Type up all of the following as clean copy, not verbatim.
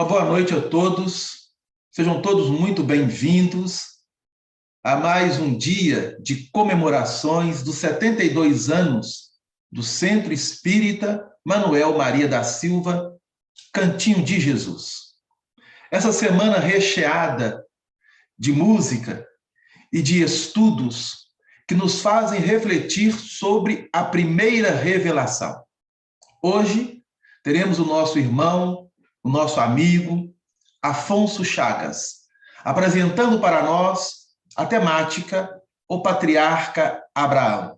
Uma boa noite a todos. Sejam todos muito bem-vindos a mais um dia de comemorações dos 72 anos do Centro Espírita Manuel Maria da Silva, Cantinho de Jesus. Essa semana recheada de música e de estudos que nos fazem refletir sobre a primeira revelação. Hoje teremos o nosso irmão, o nosso amigo, Afonso Chagas, apresentando para nós a temática O Patriarca Abraão.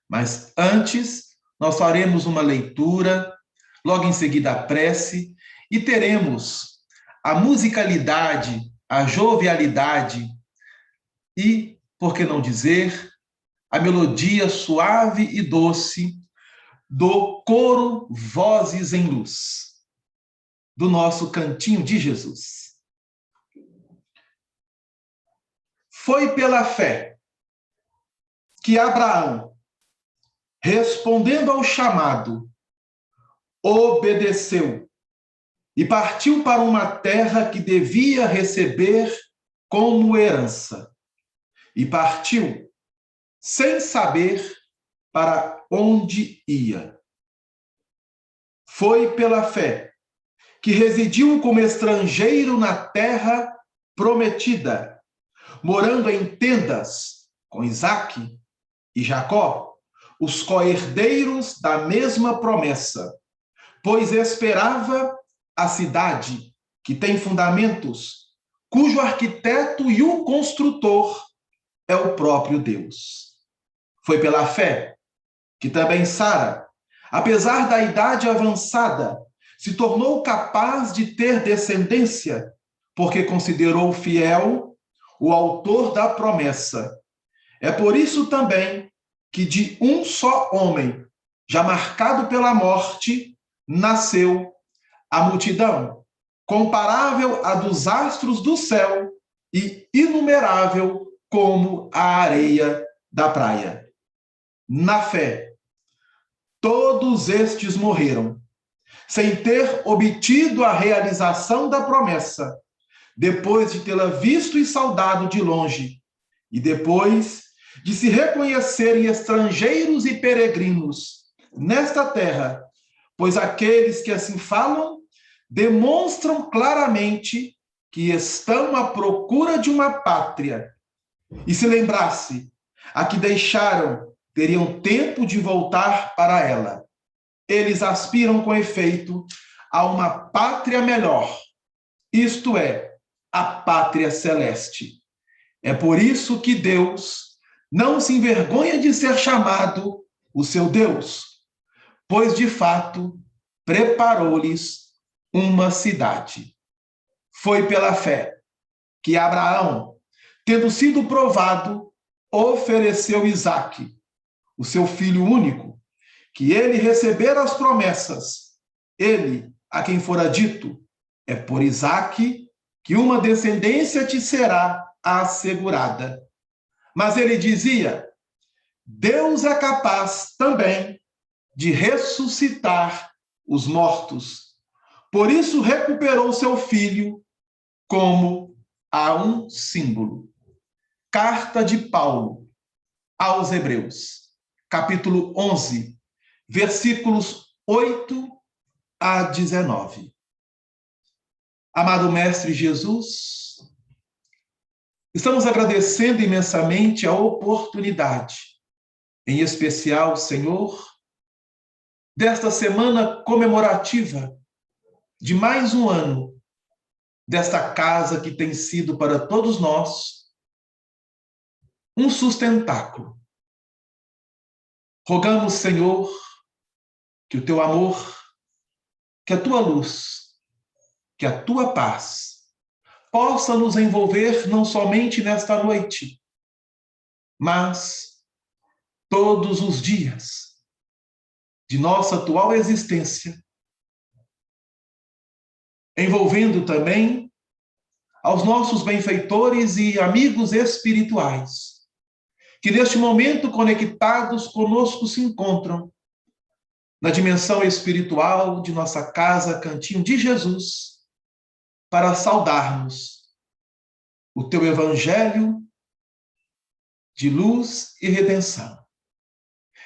Mas antes, nós faremos uma leitura, logo em seguida a prece, e teremos a musicalidade, a jovialidade e, por que não dizer, a melodia suave e doce do coro Vozes em Luz, do nosso Cantinho de Jesus. Foi pela fé que Abraão, respondendo ao chamado, obedeceu e partiu para uma terra que devia receber como herança. E partiu sem saber para onde ia. Foi pela fé que residiu como estrangeiro na terra prometida, morando em tendas com Isaque e Jacó, os co-herdeiros da mesma promessa, pois esperava a cidade que tem fundamentos, cujo arquiteto e o construtor é o próprio Deus. Foi pela fé que também Sara, apesar da idade avançada, se tornou capaz de ter descendência, porque considerou fiel o autor da promessa. É por isso também que de um só homem, já marcado pela morte, nasceu a multidão, comparável à dos astros do céu e inumerável como a areia da praia. Na fé, todos estes morreram, sem ter obtido a realização da promessa, depois de tê-la visto e saudado de longe, e depois de se reconhecerem estrangeiros e peregrinos nesta terra, pois aqueles que assim falam demonstram claramente que estão à procura de uma pátria, e se lembrasse a que deixaram, teriam tempo de voltar para ela. Eles aspiram, com efeito, a uma pátria melhor, isto é, a pátria celeste. É por isso que Deus não se envergonha de ser chamado o seu Deus, pois, de fato, preparou-lhes uma cidade. Foi pela fé que Abraão, tendo sido provado, ofereceu Isaque, o seu filho único, que ele recebera as promessas, ele, a quem fora dito, é por Isaque que uma descendência te será assegurada. Mas ele dizia, Deus é capaz também de ressuscitar os mortos. Por isso recuperou seu filho como a um símbolo. Carta de Paulo aos Hebreus, capítulo 11, versículos 8 a 19. Amado Mestre Jesus, estamos agradecendo imensamente a oportunidade, em especial, Senhor, desta semana comemorativa de mais um ano desta casa que tem sido para todos nós um sustentáculo. Rogamos, Senhor, que o teu amor, que a tua luz, que a tua paz possa nos envolver não somente nesta noite, mas todos os dias de nossa atual existência, envolvendo também aos nossos benfeitores e amigos espirituais, que neste momento conectados conosco se encontram na dimensão espiritual de nossa casa Cantinho de Jesus, para saudarmos o teu evangelho de luz e redenção.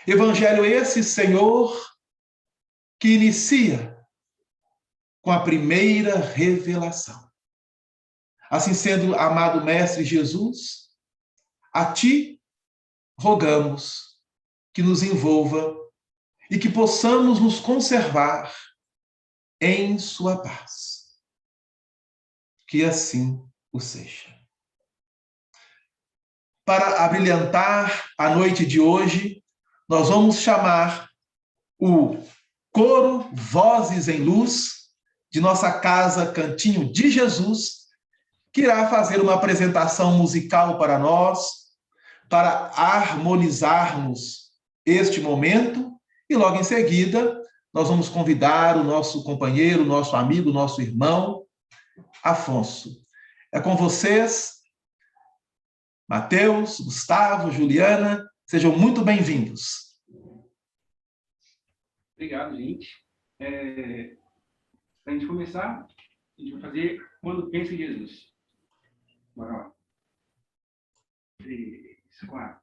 Evangelho esse, Senhor, que inicia com a primeira revelação. Assim sendo, amado Mestre Jesus, a ti rogamos que nos envolva e que possamos nos conservar em sua paz. Que assim o seja. Para abrilhantar a noite de hoje, nós vamos chamar o coro Vozes em Luz de nossa casa Cantinho de Jesus, que irá fazer uma apresentação musical para nós, para harmonizarmos este momento, e logo em seguida nós vamos convidar o nosso companheiro, nosso amigo, nosso irmão, Afonso. É com vocês, Mateus, Gustavo, Juliana, sejam muito bem-vindos. Obrigado, gente. Para a gente começar, a gente vai fazer Quando Pensa em Jesus. Bora lá. 3, 4.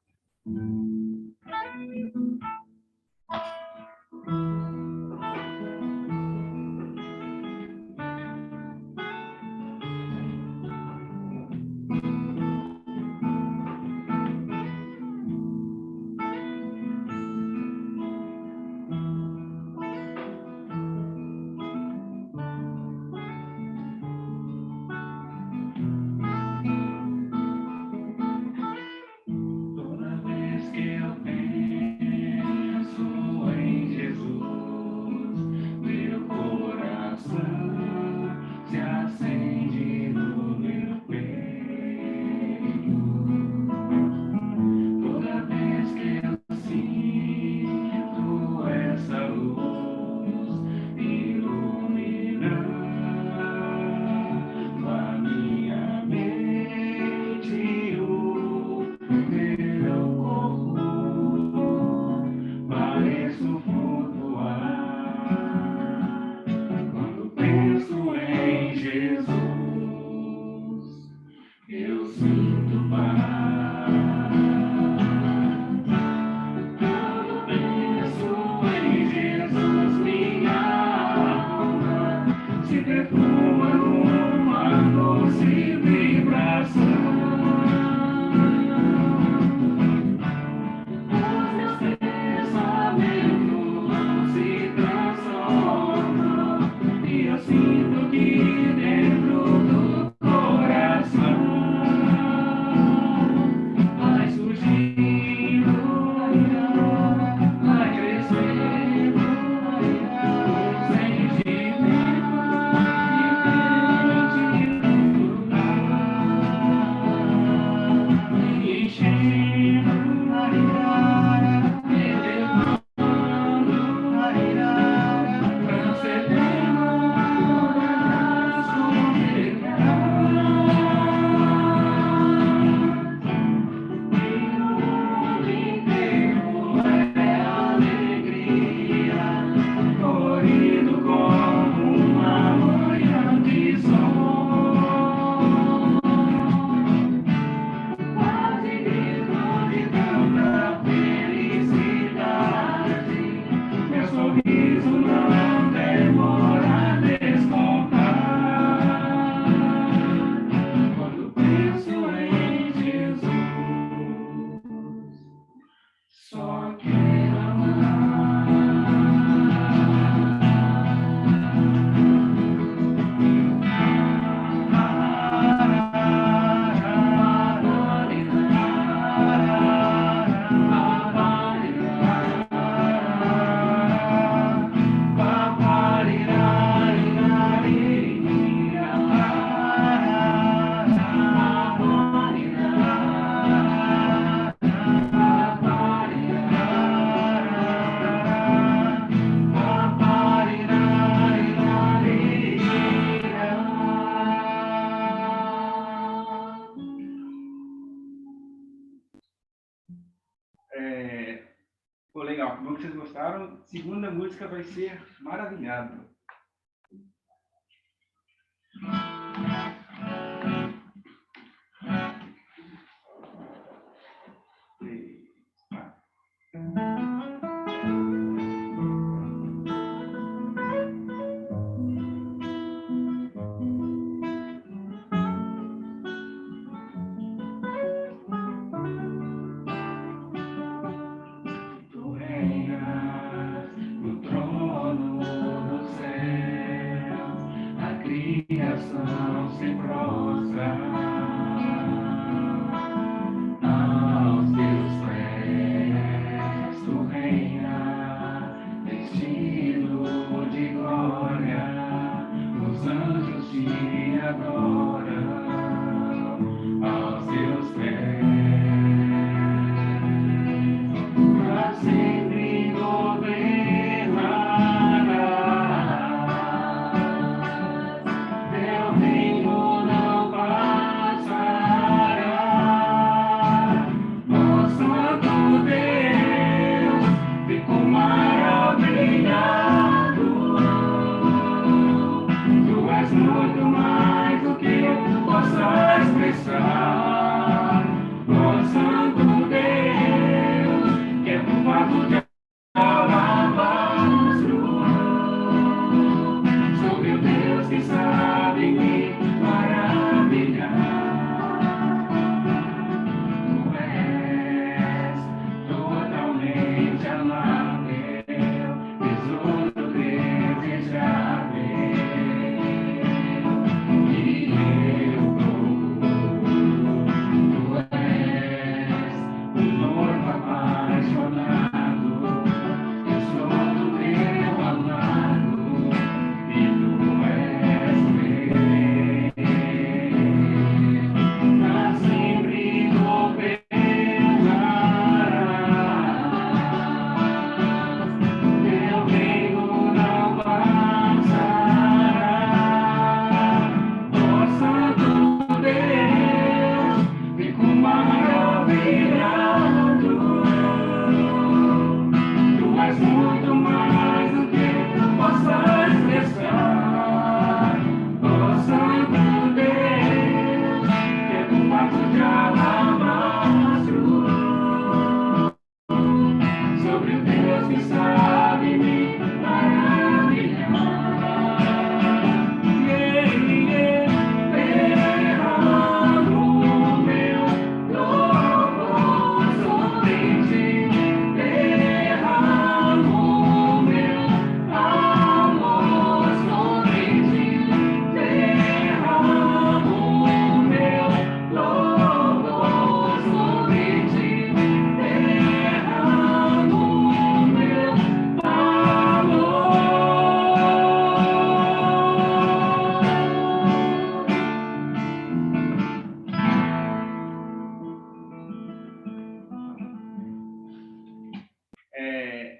Legal, que bom que vocês gostaram. Segunda música vai ser Maravilhado.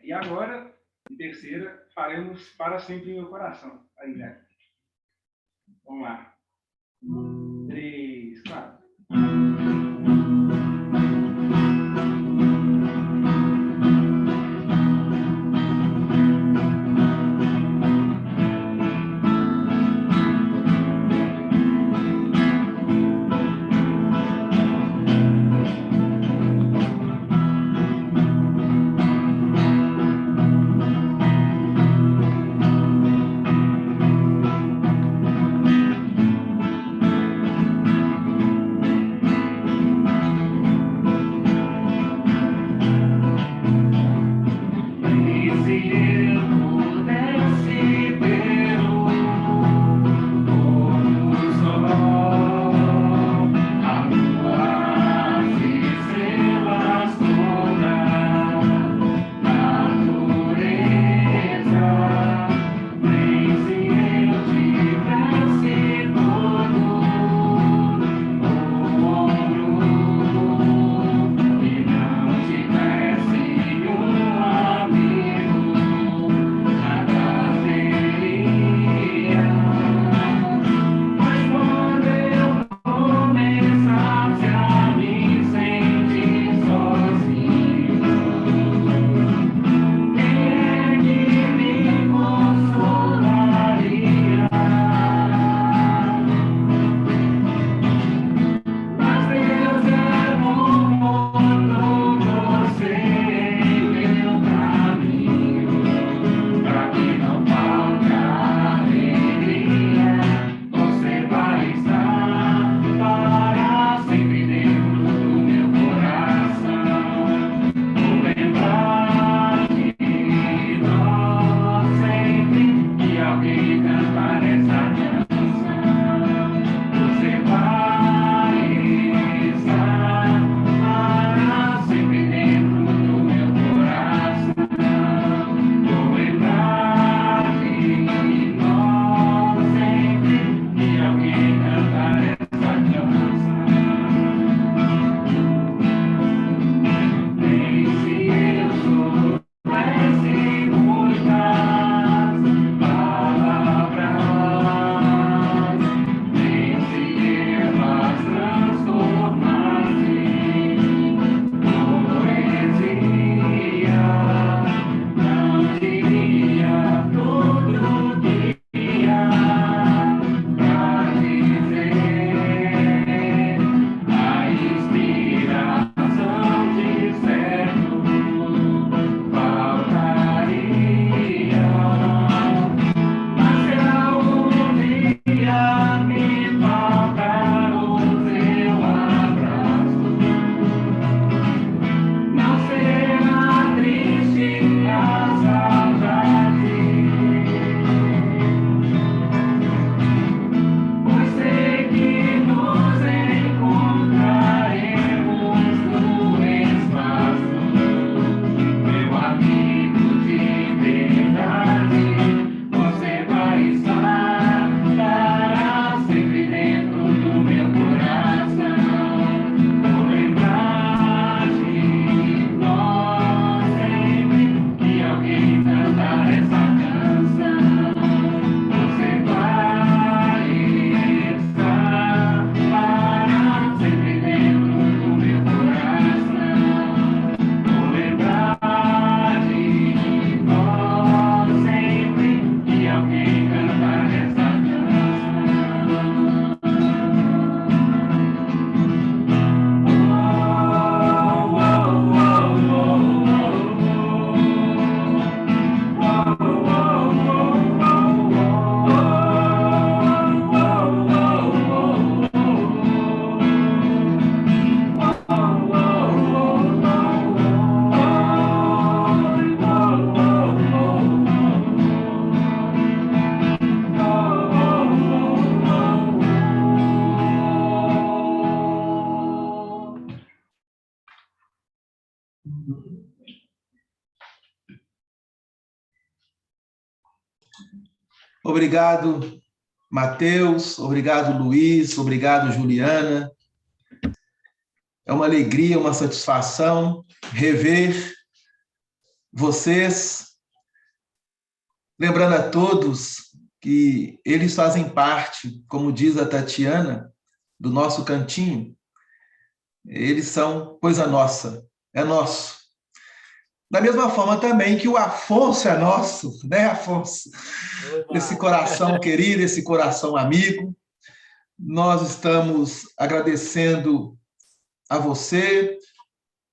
E agora, em terceira, faremos Para Sempre em Meu Coração. Aí, né? Vamos lá. 3, 4. Obrigado, Mateus. Obrigado, Luiz. Obrigado, Juliana. É uma alegria, uma satisfação rever vocês. Lembrando a todos que eles fazem parte, como diz a Tatiana, do nosso cantinho. Eles são coisa nossa, é nosso. Da mesma forma também que o Afonso é nosso, né, Afonso? Oba. Esse coração querido, esse coração amigo. Nós estamos agradecendo a você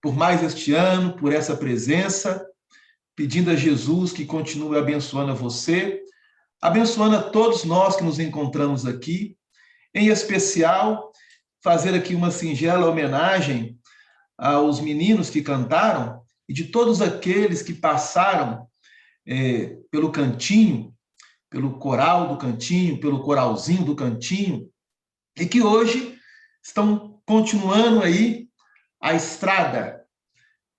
por mais este ano, por essa presença, pedindo a Jesus que continue abençoando a você, abençoando a todos nós que nos encontramos aqui, em especial, fazer aqui uma singela homenagem aos meninos que cantaram e de todos aqueles que passaram pelo cantinho, pelo coral do cantinho, pelo coralzinho do cantinho, e que hoje estão continuando aí a estrada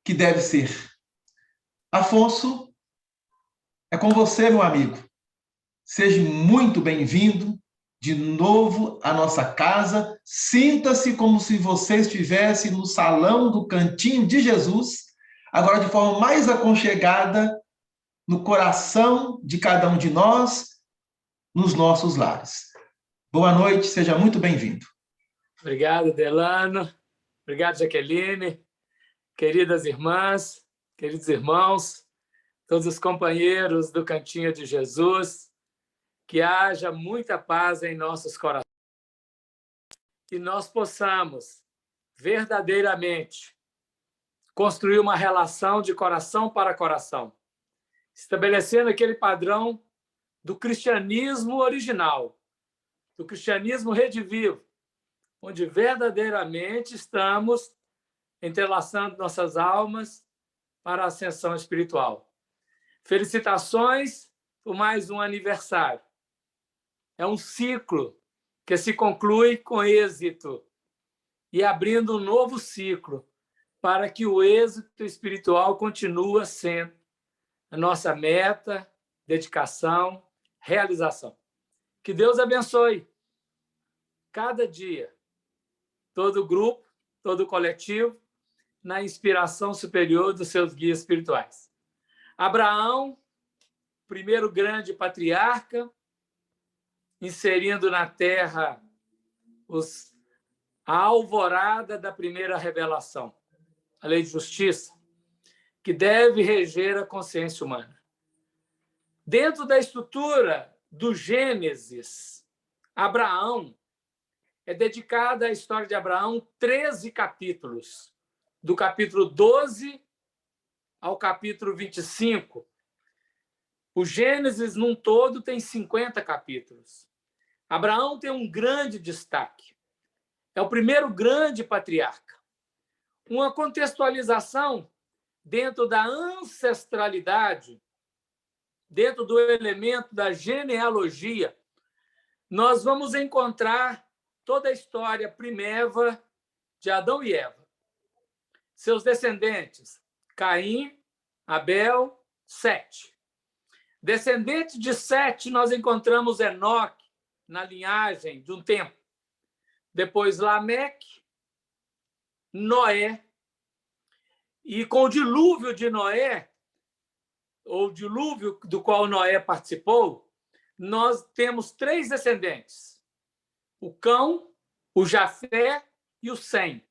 que deve ser. Afonso, é com você, meu amigo. Seja muito bem-vindo de novo à nossa casa. Sinta-se como se você estivesse no salão do Cantinho de Jesus, agora de forma mais aconchegada, no coração de cada um de nós, nos nossos lares. Boa noite, seja muito bem-vindo. Obrigado, Delano. Obrigado, Jaqueline. Queridas irmãs, queridos irmãos, todos os companheiros do Cantinho de Jesus, que haja muita paz em nossos corações, que nós possamos verdadeiramente construir uma relação de coração para coração, estabelecendo aquele padrão do cristianismo original, do cristianismo redivivo, onde verdadeiramente estamos entrelaçando nossas almas para a ascensão espiritual. Felicitações por mais um aniversário. É um ciclo que se conclui com êxito e abrindo um novo ciclo para que o êxito espiritual continue sendo a nossa meta, dedicação, realização. Que Deus abençoe cada dia, todo o grupo, todo o coletivo, na inspiração superior dos seus guias espirituais. Abraão, primeiro grande patriarca, inserindo na terra a alvorada da primeira revelação, a lei de justiça, que deve reger a consciência humana. Dentro da estrutura do Gênesis, Abraão é dedicada à história de Abraão 13 capítulos, do capítulo 12 ao capítulo 25. O Gênesis, num todo, tem 50 capítulos. Abraão tem um grande destaque. É o primeiro grande patriarca. Uma contextualização dentro da ancestralidade, dentro do elemento da genealogia, nós vamos encontrar toda a história primeva de Adão e Eva. Seus descendentes, Caim, Abel, Sete. Descendente de Sete, nós encontramos Enoque, na linhagem de um tempo. Depois Lameque, Noé. E com o dilúvio de Noé, ou dilúvio do qual Noé participou, nós temos 3 descendentes. O Cão, o Jafé e o Sem.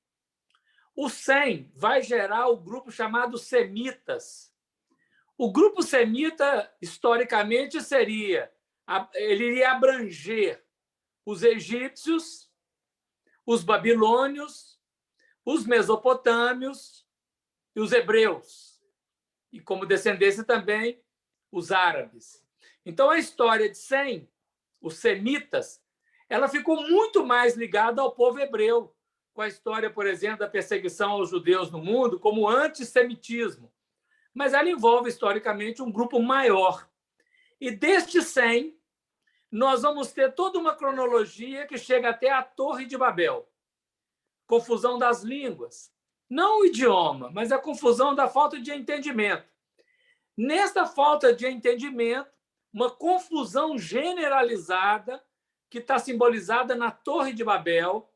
O Sem vai gerar o grupo chamado Semitas. O grupo semita, historicamente, ele iria abranger os egípcios, os babilônios, os mesopotâmios e os hebreus. E, como descendência também, os árabes. Então, a história de Sem, os semitas, ela ficou muito mais ligada ao povo hebreu, com a história, por exemplo, da perseguição aos judeus no mundo, como o antissemitismo. Mas ela envolve, historicamente, um grupo maior. E deste 100, nós vamos ter toda uma cronologia que chega até a Torre de Babel. Confusão das línguas. Não o idioma, mas a confusão da falta de entendimento. Nesta falta de entendimento, uma confusão generalizada que está simbolizada na Torre de Babel,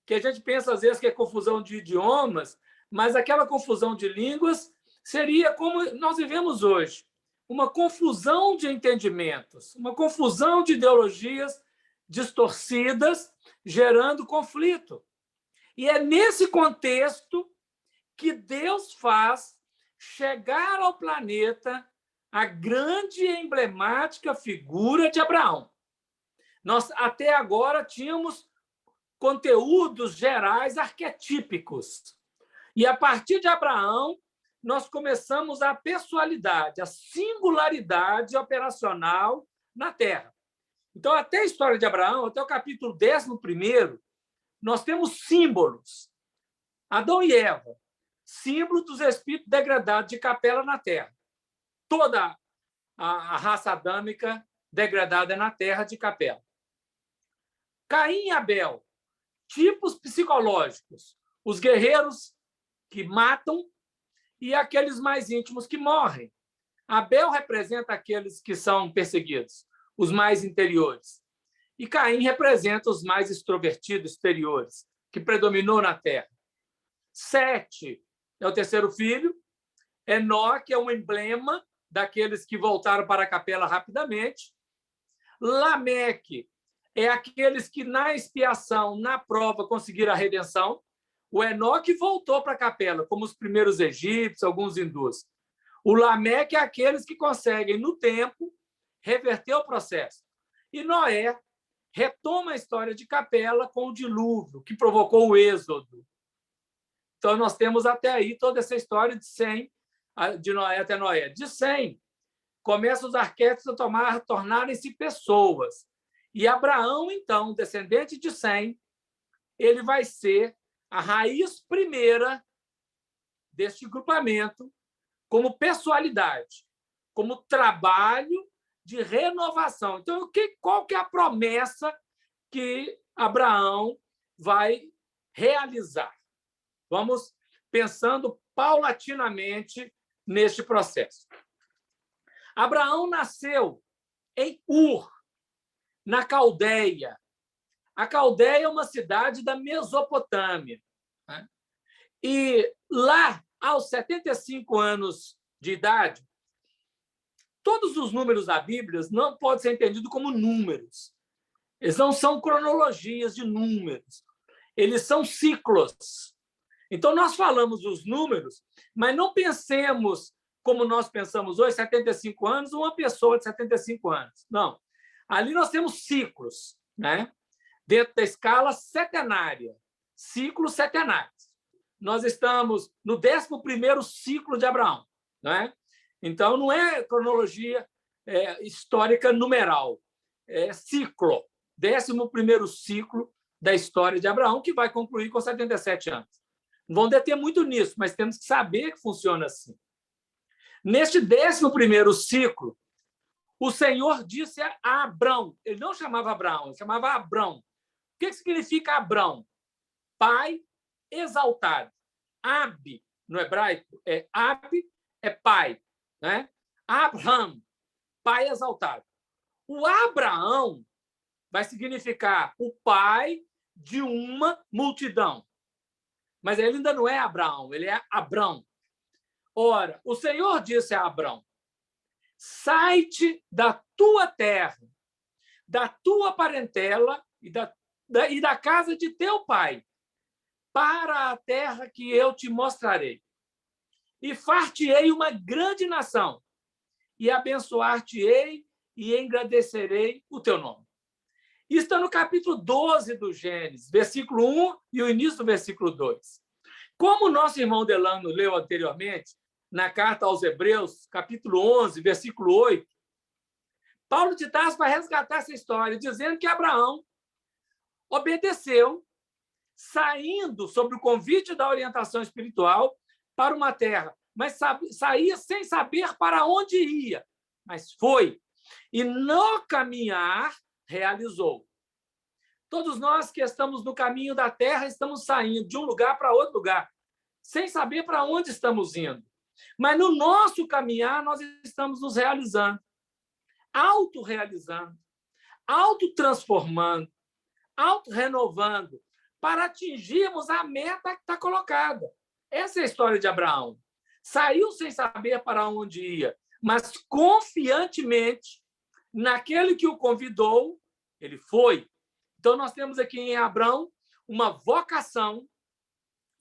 que a gente pensa às vezes que é confusão de idiomas, mas aquela confusão de línguas seria como nós vivemos hoje, uma confusão de entendimentos, uma confusão de ideologias distorcidas, gerando conflito. E é nesse contexto que Deus faz chegar ao planeta a grande e emblemática figura de Abraão. Nós, até agora, tínhamos conteúdos gerais arquetípicos. E, a partir de Abraão, nós começamos a pessoalidade, a singularidade operacional na Terra. Então, até a história de Abraão, até o capítulo 11, nós temos símbolos. Adão e Eva, símbolo dos espíritos degradados de Capela na Terra. Toda a raça adâmica degradada na Terra de Capela. Caim e Abel, tipos psicológicos. Os guerreiros que matam e aqueles mais íntimos que morrem. Abel representa aqueles que são perseguidos, os mais interiores. E Caim representa os mais extrovertidos, exteriores, que predominou na Terra. Sete é o terceiro filho. Enoque é um emblema daqueles que voltaram para a capela rapidamente. Lameque é aqueles que, na expiação, na prova, conseguiram a redenção. O Enoque voltou para a capela, como os primeiros egípcios, alguns hindus. O Lameque é aqueles que conseguem, no tempo, reverter o processo. E Noé retoma a história de Capela com o dilúvio, que provocou o êxodo. Então, nós temos até aí toda essa história de 100, de Noé até Noé. De 100, começam os arquétipos a tornarem-se pessoas. E Abraão, então, descendente de 100, ele vai ser a raiz primeira deste grupamento, como pessoalidade, como trabalho de renovação. Então, qual que é a promessa que Abraão vai realizar? Vamos pensando paulatinamente neste processo. Abraão nasceu em Ur, na Caldeia. A Caldeia é uma cidade da Mesopotâmia. Né? E lá, aos 75 anos de idade, todos os números da Bíblia não podem ser entendidos como números. Eles não são cronologias de números. Eles são ciclos. Então, nós falamos dos números, mas não pensemos como nós pensamos hoje, 75 anos, uma pessoa de 75 anos. Não. Ali nós temos ciclos, né? Dentro da escala setenária, ciclos setenários. Nós estamos no 11º ciclo de Abraão, né? Então, não é cronologia histórica numeral, é ciclo, 11º ciclo da história de Abraão, que vai concluir com 77 anos. Não vão deter muito nisso, mas temos que saber que funciona assim. Neste 11º ciclo, o Senhor disse a Abrão, ele não chamava Abraão, ele chamava Abrão. O que significa Abrão? Pai exaltado. Ab, no hebraico, é pai. Né? Abraham, pai exaltado. O Abraão vai significar o pai de uma multidão. Mas ele ainda não é Abraão, ele é Abrão. Ora, o Senhor disse a Abrão: sai-te da tua terra, da tua parentela e da casa de teu pai, para a terra que eu te mostrarei. E far-te-ei uma grande nação, e abençoar-te-ei e engrandecerei o teu nome. Isso está no capítulo 12 do Gênesis, versículo 1 e o início do versículo 2. Como o nosso irmão Delano leu anteriormente, na carta aos Hebreus, capítulo 11, versículo 8, Paulo de Tarso vai resgatar essa história, dizendo que Abraão obedeceu, saindo sob o convite da orientação espiritual para uma terra, mas saía sem saber para onde ia, mas foi. E no caminhar, realizou. Todos nós que estamos no caminho da terra estamos saindo de um lugar para outro lugar, sem saber para onde estamos indo. Mas no nosso caminhar, nós estamos nos realizando. autorrealizando, autotransformando, autorrenovando, para atingirmos a meta que está colocada. Essa é a história de Abraão. Saiu sem saber para onde ia, mas confiantemente, naquele que o convidou, ele foi. Então, nós temos aqui em Abraão uma vocação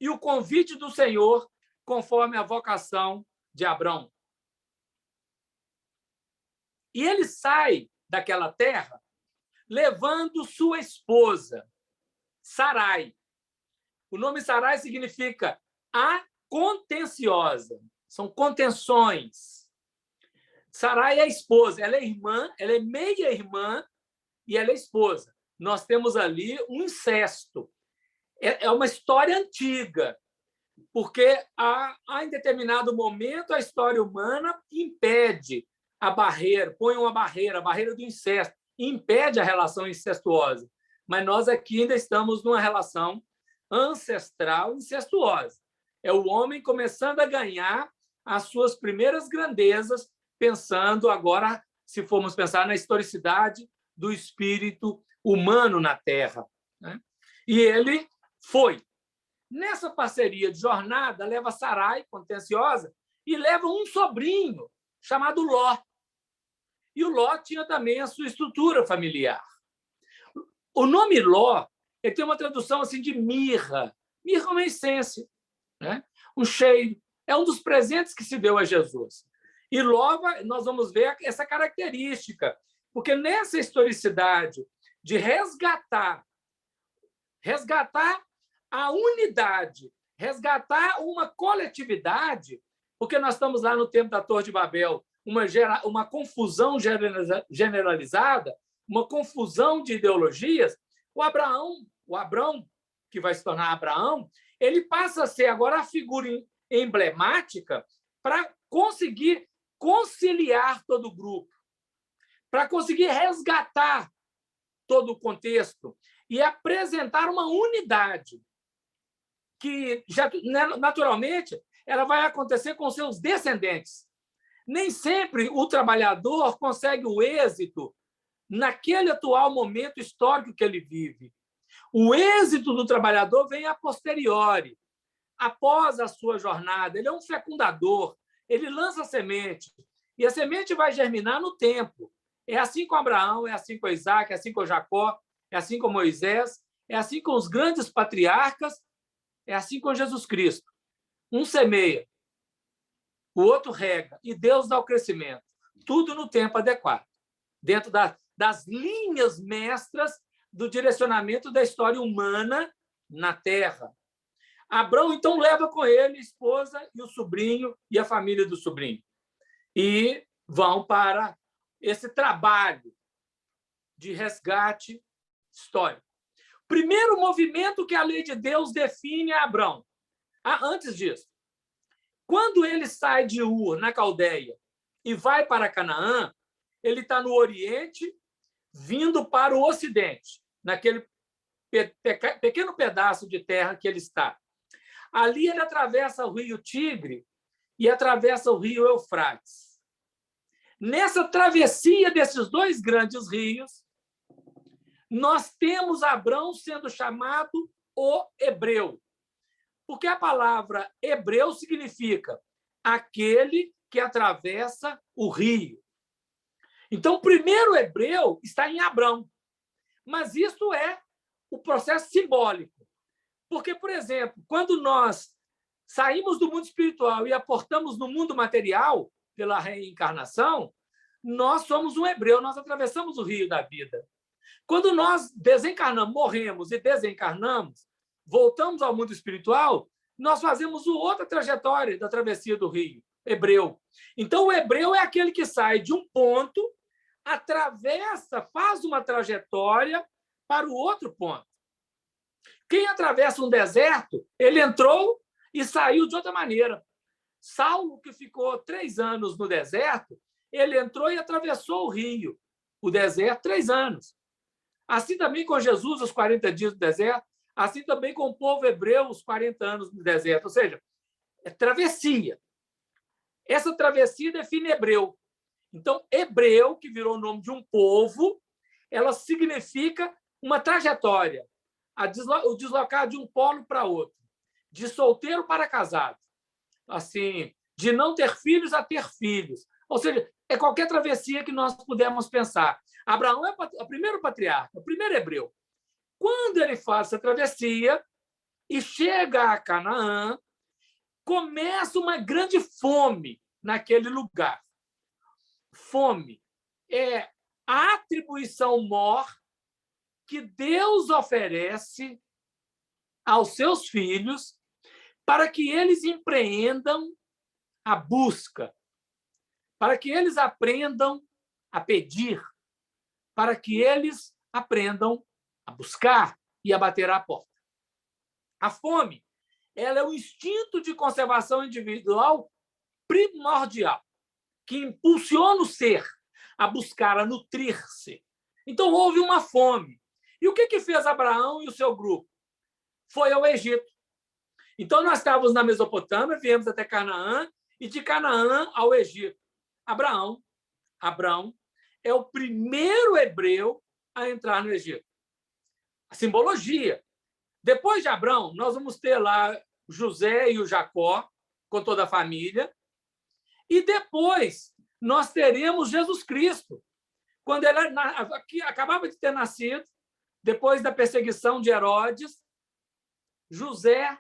e o convite do Senhor conforme a vocação de Abraão. E ele sai daquela terra levando sua esposa, Sarai. O nome Sarai significa a contenciosa. São contenções. Sarai é a esposa, ela é irmã, ela é meia-irmã e ela é esposa. Nós temos ali um incesto. É uma história antiga, porque em determinado momento a história humana impede a barreira, põe uma barreira, a barreira do incesto, impede a relação incestuosa. Mas nós aqui ainda estamos numa relação ancestral incestuosa. É o homem começando a ganhar as suas primeiras grandezas, pensando agora, se formos pensar na historicidade do espírito humano na Terra. Né? E ele foi. Nessa parceria de jornada, leva Sarai, contenciosa, e leva um sobrinho chamado Ló. E o Ló tinha também a sua estrutura familiar. O nome Ló ele tem uma tradução assim de mirra. Mirra é uma essência, né? Um cheiro. É um dos presentes que se deu a Jesus. E logo nós vamos ver essa característica, porque nessa historicidade de resgatar a unidade, resgatar uma coletividade, porque nós estamos lá no tempo da Torre de Babel, uma confusão generalizada, uma confusão de ideologias, o Abrão, que vai se tornar Abraão, ele passa a ser agora a figura emblemática para conseguir conciliar todo o grupo, para conseguir resgatar todo o contexto e apresentar uma unidade que, já, naturalmente, ela vai acontecer com seus descendentes. Nem sempre o trabalhador consegue o êxito naquele atual momento histórico que ele vive. O êxito do trabalhador vem a posteriori, após a sua jornada. Ele é um fecundador, ele lança a semente, e a semente vai germinar no tempo. É assim com Abraão, é assim com Isaac, é assim com Jacó, é assim com Moisés, é assim com os grandes patriarcas, é assim com Jesus Cristo. Um semeia, o outro rega, e Deus dá o crescimento. Tudo no tempo adequado, dentro das linhas mestras do direcionamento da história humana na Terra. Abrão, então, leva com ele a esposa e o sobrinho e a família do sobrinho. E vão para esse trabalho de resgate histórico. Primeiro movimento que a lei de Deus define é Abrão. Antes disso, quando ele sai de Ur, na Caldeia, e vai para Canaã, ele está no Oriente, vindo para o Ocidente, naquele pequeno pedaço de terra que ele está. Ali ele atravessa o rio Tigre e atravessa o rio Eufrates. Nessa travessia desses dois grandes rios, nós temos Abrão sendo chamado o hebreu, porque a palavra hebreu significa aquele que atravessa o rio. Então, o primeiro hebreu está em Abrão, mas isso é o processo simbólico. Porque, por exemplo, quando nós saímos do mundo espiritual e aportamos no mundo material pela reencarnação, nós somos um hebreu, nós atravessamos o rio da vida. Quando nós desencarnamos, morremos e desencarnamos, voltamos ao mundo espiritual, nós fazemos outra trajetória da travessia do rio, hebreu. Então, o hebreu é aquele que sai de um ponto, atravessa, faz uma trajetória para o outro ponto. Quem atravessa um deserto, ele entrou e saiu de outra maneira. Saulo, que ficou 3 anos no deserto, ele entrou e atravessou o rio, o deserto, 3 anos. Assim também com Jesus, os 40 dias do deserto, assim também com o povo hebreu, os 40 anos no deserto. Ou seja, é travessia. Essa travessia define hebreu. Então, hebreu, que virou o nome de um povo, ela significa uma trajetória, o deslocar de um polo para outro, de solteiro para casado, assim, de não ter filhos a ter filhos. Ou seja, é qualquer travessia que nós pudermos pensar. Abraão é o primeiro patriarca, o primeiro hebreu. Quando ele faz essa travessia e chega a Canaã, começa uma grande fome naquele lugar. Fome é a atribuição maior que Deus oferece aos seus filhos para que eles empreendam a busca, para que eles aprendam a pedir, para que eles aprendam a buscar e a bater à porta. A fome, ela é o instinto de conservação individual primordial, que impulsiona o ser a buscar, a nutrir-se. Então, houve uma fome. E o que fez Abraão e o seu grupo? Foi ao Egito. Então, nós estávamos na Mesopotâmia, viemos até Canaã, e de Canaã ao Egito. Abraão é o primeiro hebreu a entrar no Egito. A simbologia. Depois de Abraão, nós vamos ter lá José e o Jacó, com toda a família, e depois nós teremos Jesus Cristo, quando ele acabava de ter nascido, depois da perseguição de Herodes, José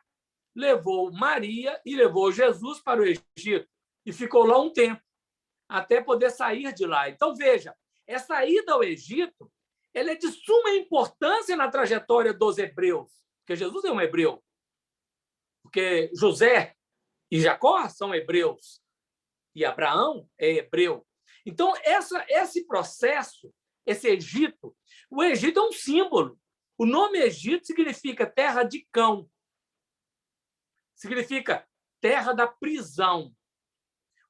levou Maria e levou Jesus para o Egito e ficou lá um tempo, até poder sair de lá. Então, veja, essa ida ao Egito ela é de suma importância na trajetória dos hebreus, porque Jesus é um hebreu, porque José e Jacó são hebreus, e Abraão é hebreu. Então, esse processo, esse Egito, o Egito é um símbolo. O nome Egito significa terra de cão, significa terra da prisão.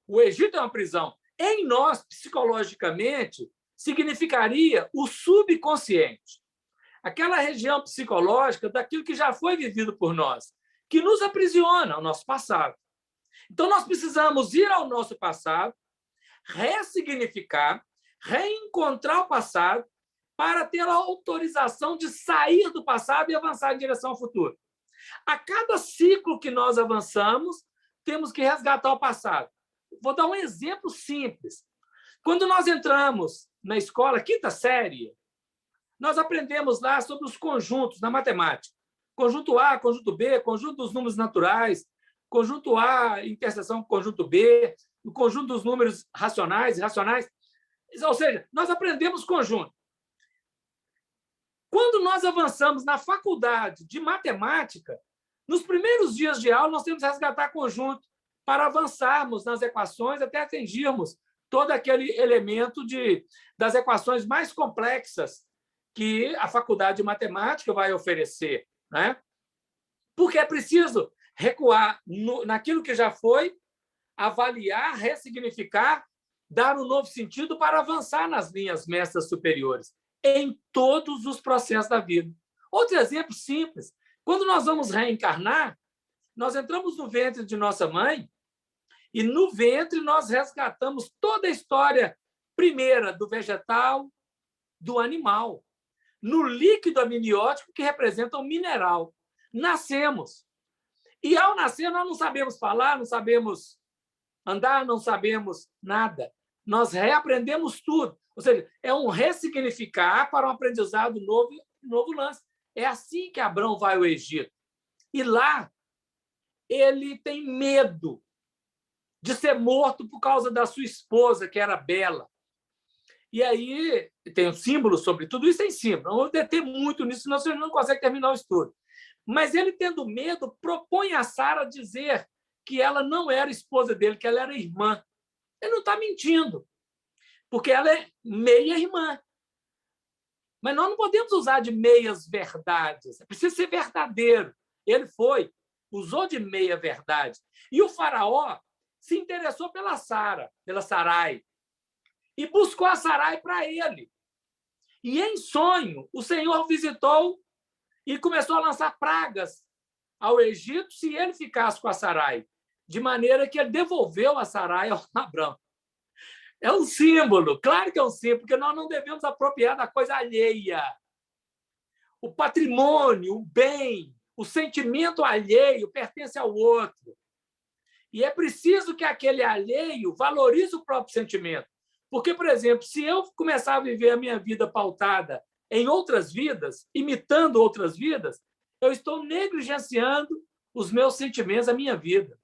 O Egito é uma prisão. Em nós, psicologicamente, significaria o subconsciente, aquela região psicológica daquilo que já foi vivido por nós, que nos aprisiona ao nosso passado. Então, nós precisamos ir ao nosso passado, ressignificar, reencontrar o passado para ter a autorização de sair do passado e avançar em direção ao futuro. A cada ciclo que nós avançamos, temos que resgatar o passado. Vou dar um exemplo simples. Quando nós entramos na escola, quinta série, nós aprendemos lá sobre os conjuntos na matemática. Conjunto A, conjunto B, conjunto dos números naturais, conjunto A, interseção com conjunto B, o conjunto dos números racionais e irracionais. Ou seja, nós aprendemos conjunto. Quando nós avançamos na faculdade de matemática, nos primeiros dias de aula, nós temos que resgatar conjunto para avançarmos nas equações até atingirmos todo aquele elemento das equações mais complexas que a faculdade de matemática vai oferecer, né? Porque é preciso recuar naquilo que já foi, avaliar, ressignificar, dar um novo sentido para avançar nas linhas mestras superiores, em todos os processos da vida. Outro exemplo simples, quando nós vamos reencarnar, nós entramos no ventre de nossa mãe e no ventre nós resgatamos toda a história primeira do vegetal, do animal, no líquido amniótico que representa o mineral. Nascemos. E, ao nascer, nós não sabemos falar, não sabemos andar, não sabemos nada. Nós reaprendemos tudo. Ou seja, é um ressignificar para um aprendizado novo lance. É assim que Abraão vai ao Egito. E lá, ele tem medo de ser morto por causa da sua esposa, que era bela. E aí, tem um símbolo sobre tudo isso, tem símbolo. Não vou deter muito nisso, senão você não consegue terminar o estudo. Mas ele, tendo medo, propõe a Sara dizer que ela não era esposa dele, que ela era irmã. Ele não está mentindo, porque ela é meia-irmã. Mas nós não podemos usar de meias verdades, precisa ser verdadeiro. Ele usou de meia-verdade. E o faraó se interessou pela Sara, pela Sarai, e buscou a Sarai para ele. E, em sonho, o Senhor visitou e começou a lançar pragas ao Egito se ele ficasse com a Sarai, de maneira que ele devolveu a Sarai ao Abrão. É um símbolo, claro que é um símbolo, porque nós não devemos apropriar da coisa alheia. O patrimônio, o bem, o sentimento alheio pertence ao outro. E é preciso que aquele alheio valorize o próprio sentimento. Porque, por exemplo, se eu começar a viver a minha vida pautada em outras vidas, imitando outras vidas, eu estou negligenciando os meus sentimentos, a minha vida.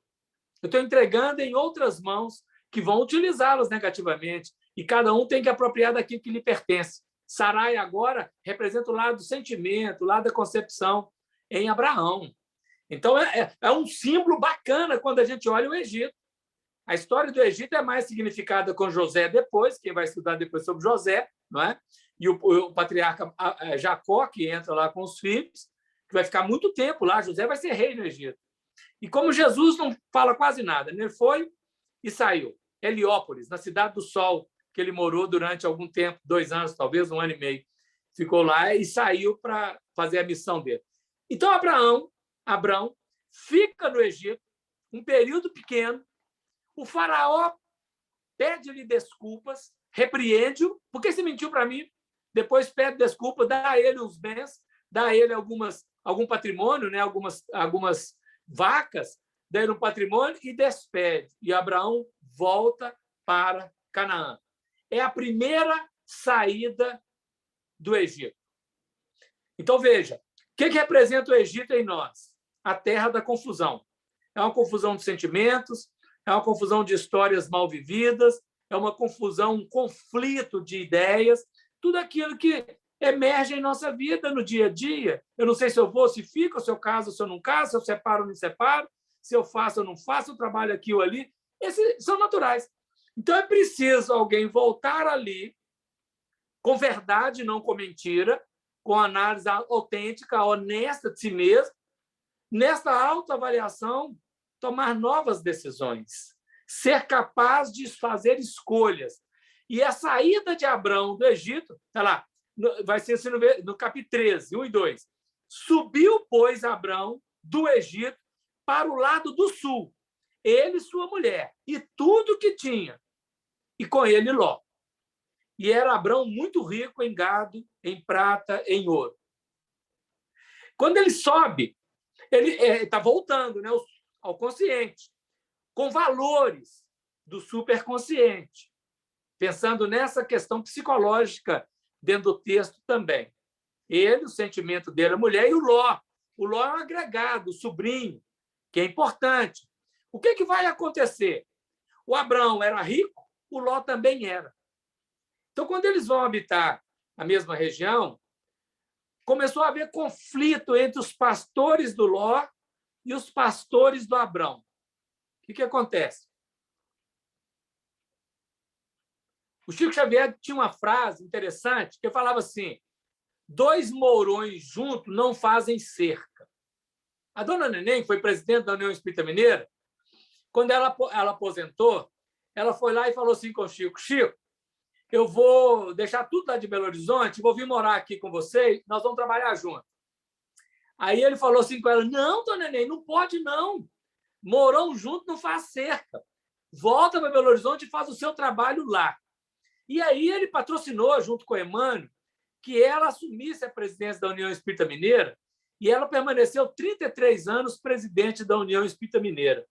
Eu estou entregando em outras mãos que vão utilizá-los negativamente. E cada um tem que apropriar daquilo que lhe pertence. Sarai agora representa o lado do sentimento, o lado da concepção em Abraão. Então, é um símbolo bacana quando a gente olha o Egito. A história do Egito é mais significada com José depois, quem vai estudar depois sobre José, não é? E o patriarca Jacó, que entra lá com os filhos, que vai ficar muito tempo lá. José vai ser rei no Egito. E como Jesus não fala quase nada, ele foi e saiu. Heliópolis, na Cidade do Sol, que ele morou durante algum tempo, 2 anos, talvez 1 ano e meio. Ficou lá e saiu para fazer a missão dele. Então, Abrão fica no Egito um período pequeno. O faraó pede-lhe desculpas, repreende-o, porque se mentiu para mim, depois pede desculpa, dá a ele uns bens, dá a ele algum patrimônio, né? algumas vacas, dá a ele um patrimônio e despede. E Abraão volta para Canaã. É a primeira saída do Egito. Então, veja, o que representa o Egito em nós? A terra da confusão. É uma confusão de sentimentos, é uma confusão de histórias mal vividas, é uma confusão, um conflito de ideias, tudo aquilo que emerge em nossa vida no dia a dia. Eu não sei se eu vou, se fico, se eu caso, se eu não caso, se eu separo ou não separo, se eu faço ou não faço, eu trabalho aqui ou ali. Esses são naturais. Então, é preciso alguém voltar ali com verdade, não com mentira, com análise autêntica, honesta de si mesmo, nesta autoavaliação, tomar novas decisões, ser capaz de fazer escolhas. E a saída de Abrão do Egito, tá lá, vai ser assim no capítulo 13, 1 e 2. Subiu, pois, Abrão do Egito para o lado do sul, ele e sua mulher, e tudo que tinha, e com ele Ló. E era Abrão muito rico em gado, em prata, em ouro. Quando ele sobe, ele está voltando, né, ao consciente, com valores do superconsciente, pensando nessa questão psicológica dentro do texto também. Ele, o sentimento dele, a mulher, e o Ló. O Ló é um agregado, o sobrinho, que é importante. O que vai acontecer? O Abrão era rico, o Ló também era. Então, quando eles vão habitar a mesma região, começou a haver conflito entre os pastores do Ló e os pastores do Abrão. O que acontece? O Chico Xavier tinha uma frase interessante que falava assim: 2 mourões juntos não fazem cerca. A dona Neném foi presidente da União Espírita Mineira. Quando ela aposentou, ela foi lá e falou assim com o Chico: Chico, eu vou deixar tudo lá de Belo Horizonte, vou vir morar aqui com você, nós vamos trabalhar juntos. Aí ele falou assim com ela: não, dona Neném, não pode não. Morão junto não faz cerca. Volta para Belo Horizonte e faz o seu trabalho lá. E aí ele patrocinou, junto com o Emmanuel, que ela assumisse a presidência da União Espírita Mineira, e ela permaneceu 33 anos presidente da União Espírita Mineira.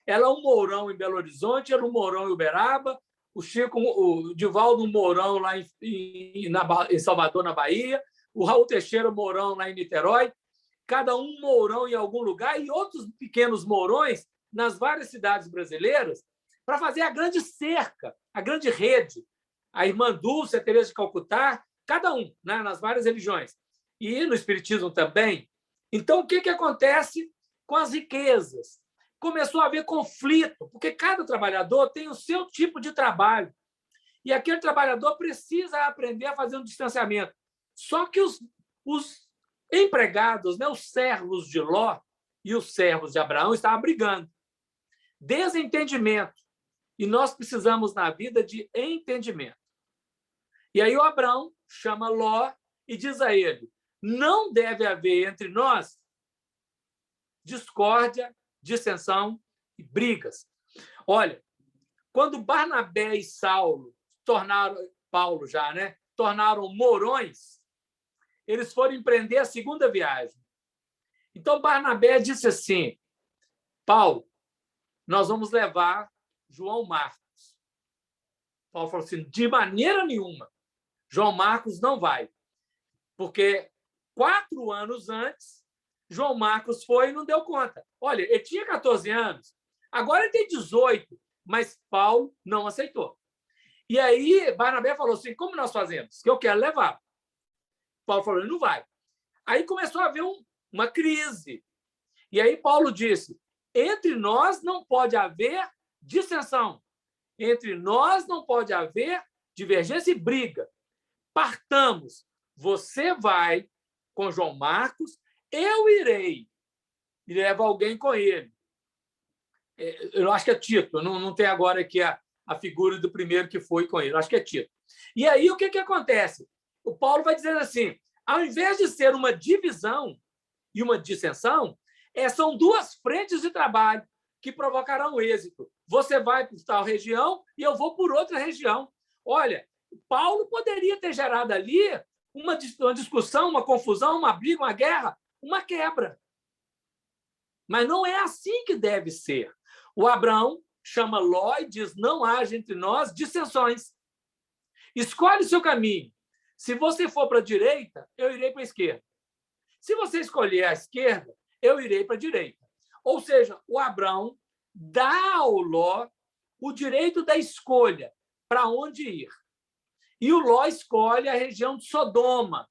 Ela é um mourão em Belo Horizonte, era um mourão em Uberaba, o Divaldo um mourão lá em Salvador, na Bahia, o Raul Teixeira um mourão lá em Niterói, cada um mourão em algum lugar e outros pequenos mourões nas várias cidades brasileiras para fazer a grande cerca, a grande rede. A Irmã Dulce, a Teresa de Calcutá, cada um, né, nas várias religiões. E no Espiritismo também. Então, o que acontece com as riquezas? Começou a haver conflito, porque cada trabalhador tem o seu tipo de trabalho. E aquele trabalhador precisa aprender a fazer um distanciamento. Só que os empregados, né, os servos de Ló e os servos de Abraão estavam brigando. Desentendimento. E nós precisamos, na vida, de entendimento. E aí o Abraão chama Ló e diz a ele: não deve haver entre nós discórdia, dissensão e brigas. Olha, quando Barnabé e Saulo Paulo já, né? Tornaram morões, eles foram empreender a segunda viagem. Então, Barnabé disse assim: Paulo, nós vamos levar João Marcos. Paulo falou assim: de maneira nenhuma, João Marcos não vai. Porque 4 anos antes, João Marcos foi e não deu conta. Olha, ele tinha 14 anos, agora ele tem 18, mas Paulo não aceitou. E aí, Barnabé falou assim: como nós fazemos? Que eu quero levar. Paulo falou: ele não vai. Aí começou a haver uma crise. E aí Paulo disse: entre nós não pode haver dissensão. Entre nós não pode haver divergência e briga. Partamos. Você vai com João Marcos, eu irei. E leva alguém com ele. Eu acho que é Tito. Não tem agora aqui a figura do primeiro que foi com ele. Eu acho que é Tito. E aí o que acontece? O Paulo vai dizer assim: ao invés de ser uma divisão e uma dissensão, são 2 frentes de trabalho que provocarão êxito. Você vai por tal região e eu vou por outra região. Olha, Paulo poderia ter gerado ali uma discussão, uma confusão, uma briga, uma guerra, uma quebra. Mas não é assim que deve ser. O Abraão chama Ló e diz: não haja entre nós dissensões. Escolhe o seu caminho. Se você for para a direita, eu irei para a esquerda. Se você escolher a esquerda, eu irei para a direita. Ou seja, o Abraão dá ao Ló o direito da escolha para onde ir. E o Ló escolhe a região de Sodoma.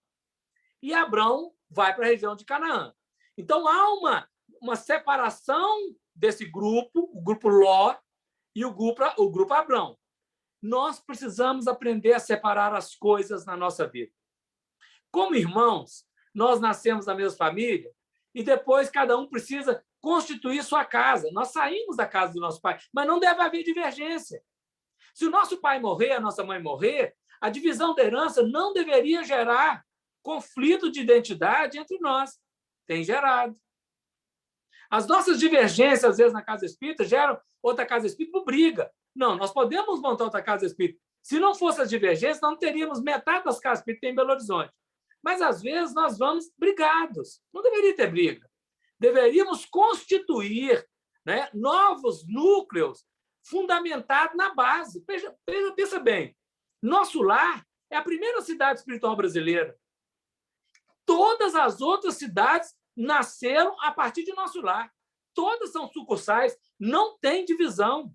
E Abraão vai para a região de Canaã. Então, há uma separação desse grupo, o grupo Ló e o grupo Abraão. Nós precisamos aprender a separar as coisas na nossa vida. Como irmãos, nós nascemos da mesma família e depois cada um precisa constituir sua casa. Nós saímos da casa do nosso pai, mas não deve haver divergência. Se o nosso pai morrer, a nossa mãe morrer, a divisão da herança não deveria gerar conflito de identidade entre nós. Tem gerado. As nossas divergências, às vezes, na casa espírita, geram outra casa espírita por briga. Não, nós podemos montar outra casa espírita. Se não fosse as divergências, não teríamos metade das casas espíritas em Belo Horizonte. Mas, às vezes, nós vamos brigados. Não deveria ter briga. Deveríamos constituir, né, novos núcleos fundamentados na base. Pensa bem. Nosso lar é a primeira cidade espiritual brasileira. Todas as outras cidades nasceram a partir de nosso lar. Todas são sucursais, não tem divisão.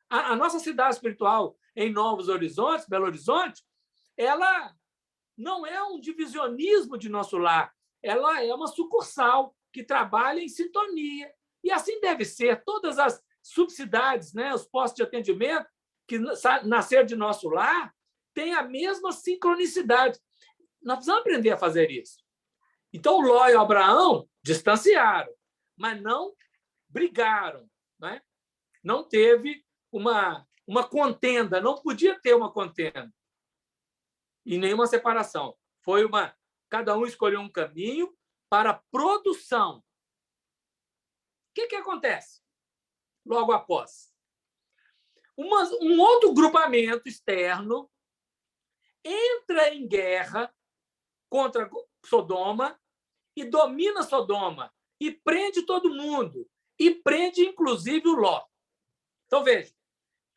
A nossa cidade espiritual em Novos Horizontes, Belo Horizonte, ela não é um divisionismo de nosso lar, ela é uma sucursal que trabalha em sintonia. E assim deve ser. Todas as subcidades, né, os postos de atendimento que nasceram de nosso lar, têm a mesma sincronicidade. Nós precisamos aprender a fazer isso. Então, Ló e Abraão distanciaram, mas não brigaram, né? Não teve uma contenda, não podia ter uma contenda e nenhuma separação. Cada um escolheu um caminho para a produção. O que acontece logo após? Um outro grupamento externo entra em guerra contra Sodoma e domina Sodoma e prende todo mundo e prende inclusive o Ló. Então, veja,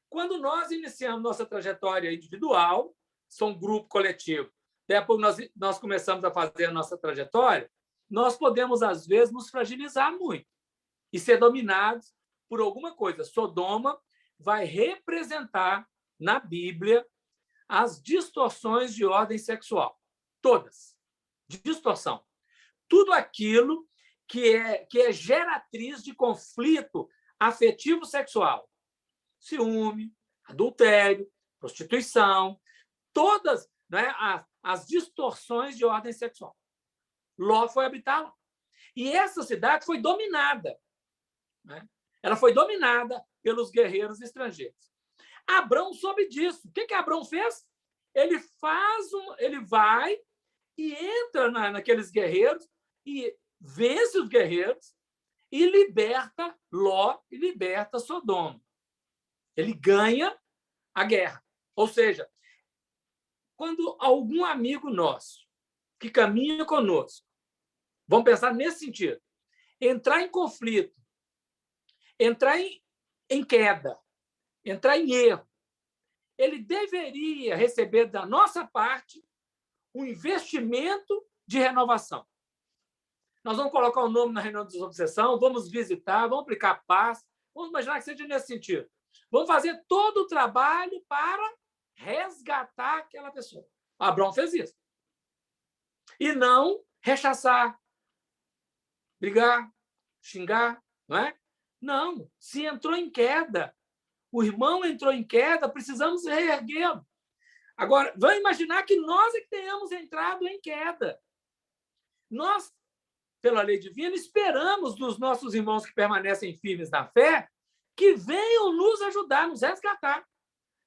quando nós iniciamos nossa trajetória individual, são um grupo coletivo, depois nós começamos a fazer a nossa trajetória, nós podemos, às vezes, nos fragilizar muito e ser dominados por alguma coisa. Sodoma vai representar, na Bíblia, as distorções de ordem sexual. Todas. Distorção. Tudo aquilo que é geratriz de conflito afetivo sexual. Ciúme, adultério, prostituição, todas, né, as distorções de ordem sexual. Ló foi habitar lá. E essa cidade foi dominada. Né? Ela foi dominada pelos guerreiros estrangeiros. Abrão soube disso. O que Abrão fez? Ele vai e entra naqueles guerreiros e vence os guerreiros e liberta Ló e liberta Sodoma. Ele ganha a guerra. Ou seja, quando algum amigo nosso que caminha conosco, vamos pensar nesse sentido, entrar em conflito, entrar em queda, entrar em erro, ele deveria receber da nossa parte um investimento de renovação. Nós vamos colocar o nome na reunião de desobsessão, vamos visitar, vamos aplicar paz, vamos imaginar que seja nesse sentido. Vamos fazer todo o trabalho para resgatar aquela pessoa. Abraão fez isso. E não rechaçar, brigar, xingar, não é? Não, se entrou em queda, o irmão entrou em queda, precisamos reerguê-lo. Agora, vamos imaginar que nós é que tenhamos entrado em queda. Nós, pela lei divina, esperamos dos nossos irmãos que permanecem firmes na fé que venham nos ajudar, nos resgatar.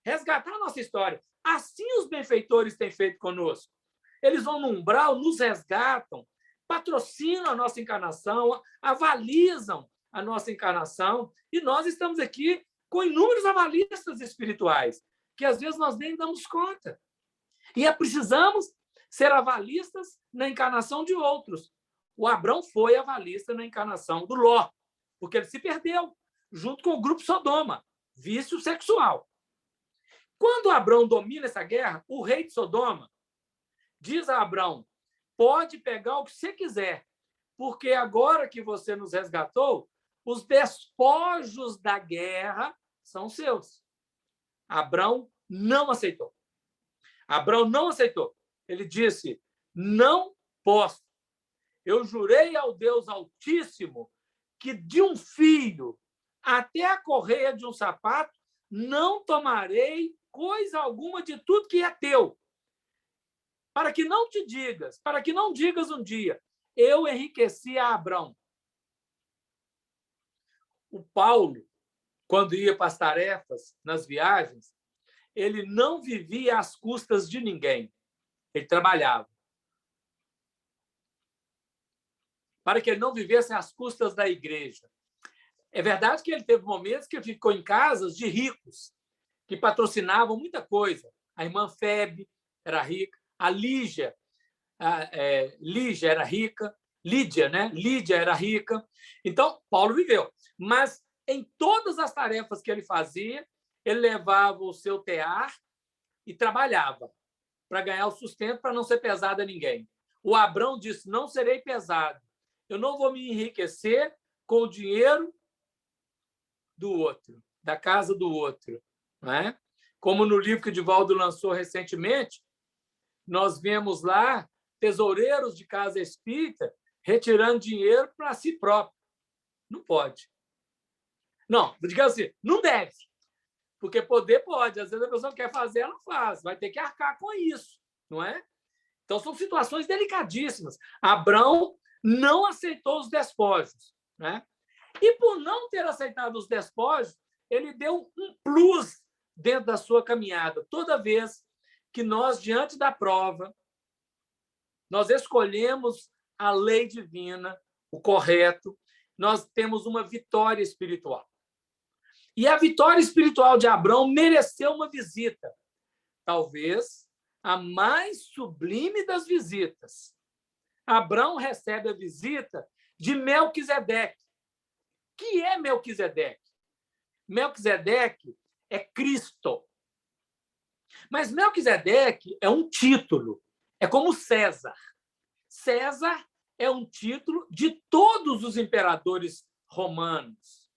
Resgatar a nossa história. Assim os benfeitores têm feito conosco. Eles vão no umbral, nos resgatam, patrocinam a nossa encarnação, avalizam a nossa encarnação, e nós estamos aqui com inúmeros avalistas espirituais, que às vezes nós nem damos conta. E precisamos ser avalistas na encarnação de outros. O Abrão foi avalista na encarnação do Ló, porque ele se perdeu, junto com o grupo Sodoma, vício sexual. Quando Abrão domina essa guerra, o rei de Sodoma diz a Abrão: pode pegar o que você quiser, porque agora que você nos resgatou, os despojos da guerra são seus. Abrão não aceitou. Abrão não aceitou. Ele disse: não posso. Eu jurei ao Deus Altíssimo que de um filho até a correia de um sapato não tomarei coisa alguma de tudo que é teu. Para que não te digas, para que não digas um dia, eu enriqueci a Abrão. O Paulo, quando ia para as tarefas, nas viagens, ele não vivia às custas de ninguém. Ele trabalhava. Para que ele não vivesse às custas da igreja. É verdade que ele teve momentos que ele ficou em casas de ricos, que patrocinavam muita coisa. A irmã Febe era rica, a Lígia era rica, Lídia, né? Lídia era rica. Então, Paulo viveu. Mas em todas as tarefas que ele fazia, ele levava o seu tear e trabalhava para ganhar o sustento, para não ser pesado a ninguém. O Abrão disse: não serei pesado. Eu não vou me enriquecer com o dinheiro do outro, da casa do outro. Não é? Como no livro que o Divaldo lançou recentemente, nós vemos lá tesoureiros de casa espírita retirando dinheiro para si próprio. Não pode. Não, digamos assim, não deve. Porque poder pode. Às vezes a pessoa quer fazer, ela faz. Vai ter que arcar com isso, não é? Então, são situações delicadíssimas. Abrão não aceitou os despojos, né? E, por não ter aceitado os despojos, ele deu um plus dentro da sua caminhada. Toda vez que nós, diante da prova, nós escolhemos a lei divina, o correto, nós temos uma vitória espiritual. E a vitória espiritual de Abrão mereceu uma visita. Talvez a mais sublime das visitas. Abrão recebe a visita de Melquisedeque. Que é Melquisedeque? Melquisedeque é Cristo. Mas Melquisedeque é um título. É como César. César é um título de todos os imperadores romanos.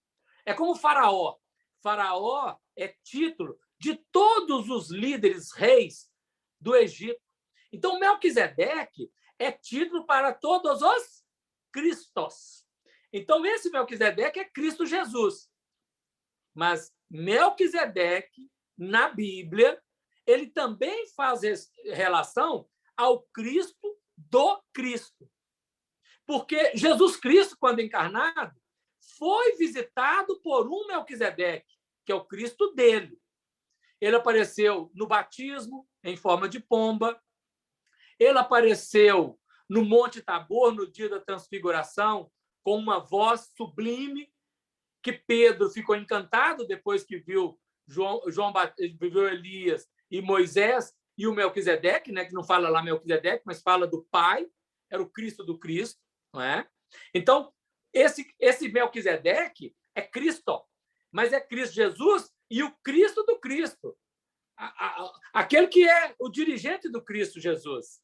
É como Faraó. Faraó é título de todos os líderes reis do Egito. Então, Melquisedeque é título para todos os Cristos. Então, esse Melquisedeque é Cristo Jesus. Mas Melquisedeque, na Bíblia, ele também faz relação ao Cristo do Cristo. Porque Jesus Cristo, quando encarnado, foi visitado por um Melquisedeque, que é o Cristo dele. Ele apareceu no batismo, em forma de pomba. Ele apareceu no Monte Tabor, no dia da transfiguração, com uma voz sublime, que Pedro ficou encantado depois que viu viveu Elias e Moisés e o Melquisedeque, né, que não fala lá Melquisedeque, mas fala do pai, era o Cristo do Cristo, não é? Então, esse Melquisedeque é Cristo, mas é Cristo Jesus e o Cristo do Cristo. Aquele que é o dirigente do Cristo Jesus.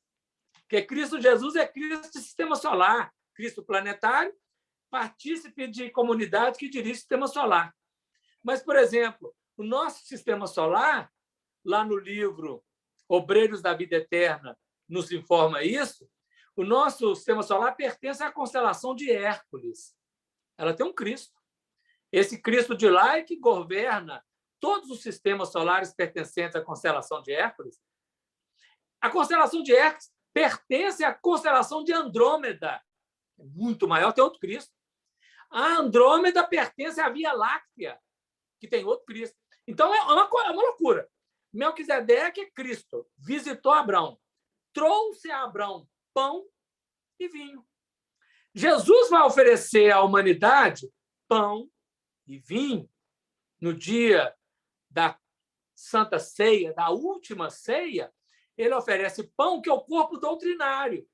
Porque Cristo Jesus é Cristo do sistema solar, Cristo planetário, partícipe de comunidade que dirige o sistema solar. Mas, por exemplo, o nosso sistema solar, lá no livro Obreiros da Vida Eterna, nos informa isso, o nosso sistema solar pertence à constelação de Hércules. Ela tem um Cristo. Esse Cristo de lá é que governa todos os sistemas solares pertencentes à constelação de Hércules. A constelação de Hércules pertence à constelação de Andrômeda, muito maior, tem outro Cristo. A Andrômeda pertence à Via Láctea, que tem outro Cristo. Então, é uma loucura. Melquisedeque é Cristo, visitou Abraão, trouxe a Abraão pão e vinho. Jesus vai oferecer à humanidade pão e vinho no dia da Santa Ceia, da última ceia. Ele oferece pão, que é o corpo doutrinário.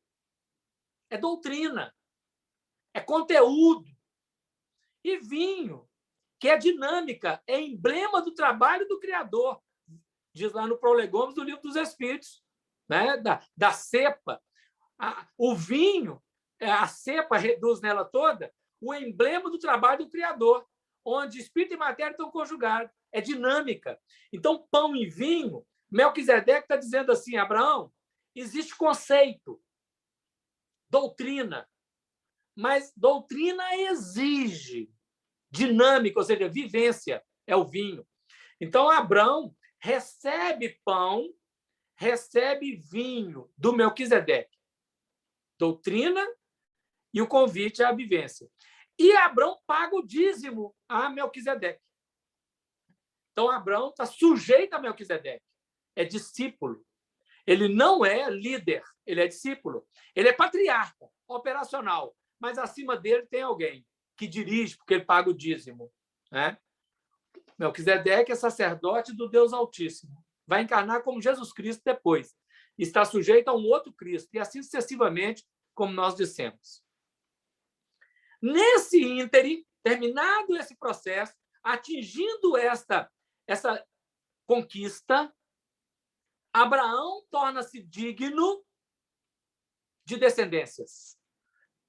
É doutrina, é conteúdo. E vinho, que é dinâmica, é emblema do trabalho do Criador. Diz lá no Prolegômenos do Livro dos Espíritos, né? da cepa. O vinho, a cepa reduz nela toda o emblema do trabalho do Criador, onde espírito e matéria estão conjugados. É dinâmica. Então, pão e vinho, Melquisedeque está dizendo assim, Abraão, existe conceito, doutrina, mas doutrina exige dinâmica, ou seja, vivência, é o vinho. Então, Abraão recebe pão, recebe vinho do Melquisedeque. Doutrina e o convite à vivência. E Abraão paga o dízimo a Melquisedeque. Então, Abraão está sujeito a Melquisedeque. É discípulo. Ele não é líder, ele é discípulo. Ele é patriarca, operacional. Mas acima dele tem alguém que dirige, porque ele paga o dízimo. Né? Melquisedeque é sacerdote do Deus Altíssimo. Vai encarnar como Jesus Cristo depois. Está sujeito a um outro Cristo. E assim sucessivamente, como nós dissemos. Nesse ínterim, terminado esse processo, atingindo essa conquista, Abraão torna-se digno de descendências.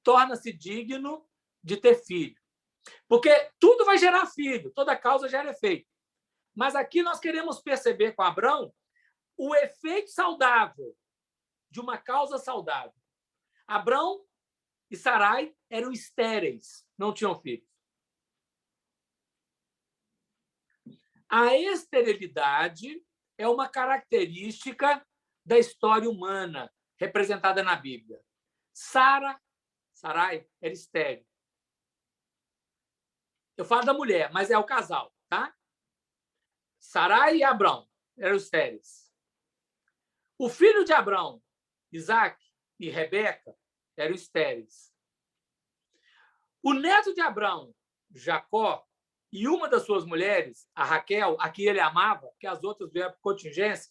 Torna-se digno de ter filho. Porque tudo vai gerar filho, toda causa gera efeito. Mas aqui nós queremos perceber com Abraão o efeito saudável de uma causa saudável. Abraão e Sarai eram estéreis, não tinham filhos. A esterilidade é uma característica da história humana representada na Bíblia. Sarai era estéril. Eu falo da mulher, mas é o casal, tá? Sarai e Abrão eram estéreis. O filho de Abrão, Isaac e Rebeca, eram estéreis. O neto de Abrão, Jacó, e uma das suas mulheres, a Raquel, a que ele amava, que as outras vieram por contingência,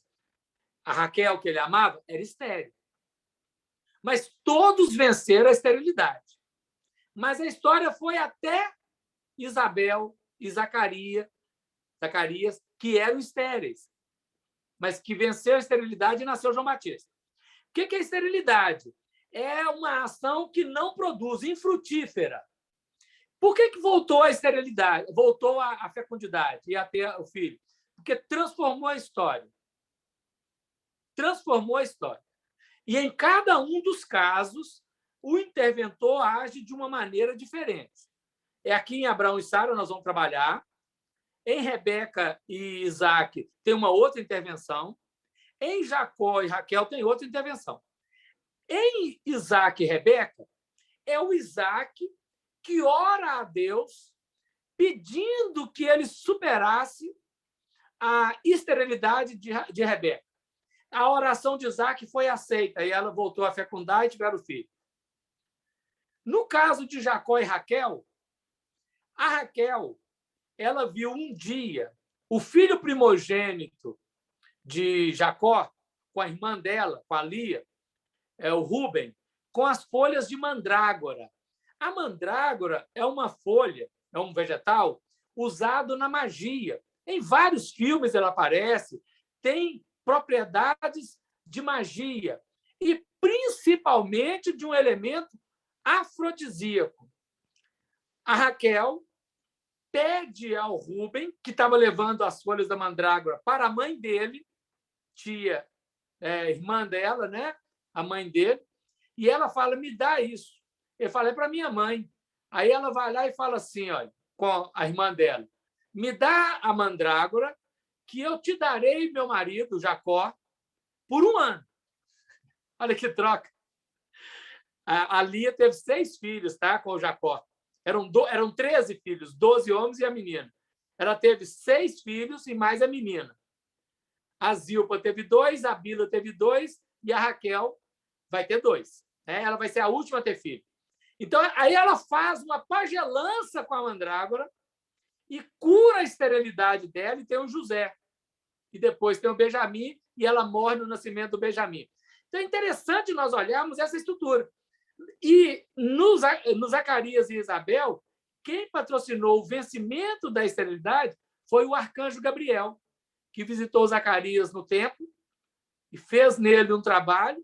a Raquel, que ele amava, era estéril. Mas todos venceram a esterilidade. Mas a história foi até Isabel e Zacarias, que eram estéreis, mas que venceu a esterilidade e nasceu João Batista. O que é esterilidade? É uma ação que não produz, infrutífera. Por que voltou a esterilidade, voltou a fecundidade e a ter o filho? Porque transformou a história. Transformou a história. E em cada um dos casos, o interventor age de uma maneira diferente. É aqui em Abraão e Sara nós vamos trabalhar. Em Rebeca e Isaac tem uma outra intervenção. Em Jacó e Raquel tem outra intervenção. Em Isaac e Rebeca, é o Isaac que ora a Deus pedindo que ele superasse a esterilidade de Rebeca. A oração de Isaac foi aceita e ela voltou a fecundar e tiveram filho. No caso de Jacó e Raquel, a Raquel ela viu um dia o filho primogênito de Jacó, com a irmã dela, com a Lia, o Rúben, com as folhas de mandrágora. A mandrágora é uma folha, é um vegetal usado na magia. Em vários filmes ela aparece, tem propriedades de magia e principalmente de um elemento afrodisíaco. A Raquel pede ao Rúben, que estava levando as folhas da mandrágora para a mãe dele, tia, irmã dela, né? A mãe dele, e ela fala, me dá isso. Eu falei para minha mãe. Aí ela vai lá e fala assim, olha, com a irmã dela, me dá a mandrágora que eu te darei meu marido, Jacó, por 1 ano. Olha que troca. A Lia teve 6 filhos, tá, com o Jacó. Eram 13 filhos, 12 homens e a menina. Ela teve 6 filhos e mais a menina. A Zilpa teve 2, a Bila teve 2 e a Raquel vai ter 2. Né? Ela vai ser a última a ter filho. Então, aí ela faz uma pagelança com a mandrágora e cura a esterilidade dela e tem o José. E depois tem o Benjamim e ela morre no nascimento do Benjamim. Então, é interessante nós olharmos essa estrutura. E no Zacarias e Isabel, quem patrocinou o vencimento da esterilidade foi o arcanjo Gabriel, que visitou Zacarias no templo e fez nele um trabalho,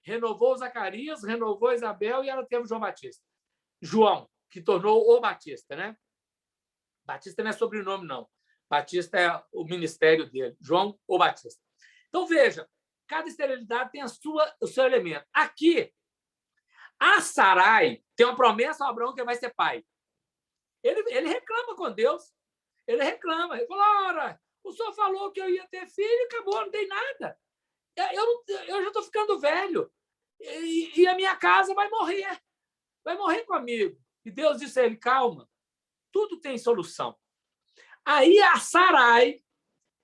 renovou Zacarias, renovou Isabel e ela teve João Batista. João, que tornou o Batista, né? Batista não é sobrenome, não. Batista é o ministério dele. João o Batista. Então, veja, cada esterilidade tem o seu elemento. Aqui, a Sarai tem uma promessa ao Abraão que ele vai ser pai. Ele reclama com Deus. Ele reclama. Ele fala, ora, o senhor falou que eu ia ter filho e acabou, não tem nada. Eu já estou ficando velho. E a minha casa vai morrer. Vai morrer comigo. E Deus disse a ele, calma, tudo tem solução. Aí a Sarai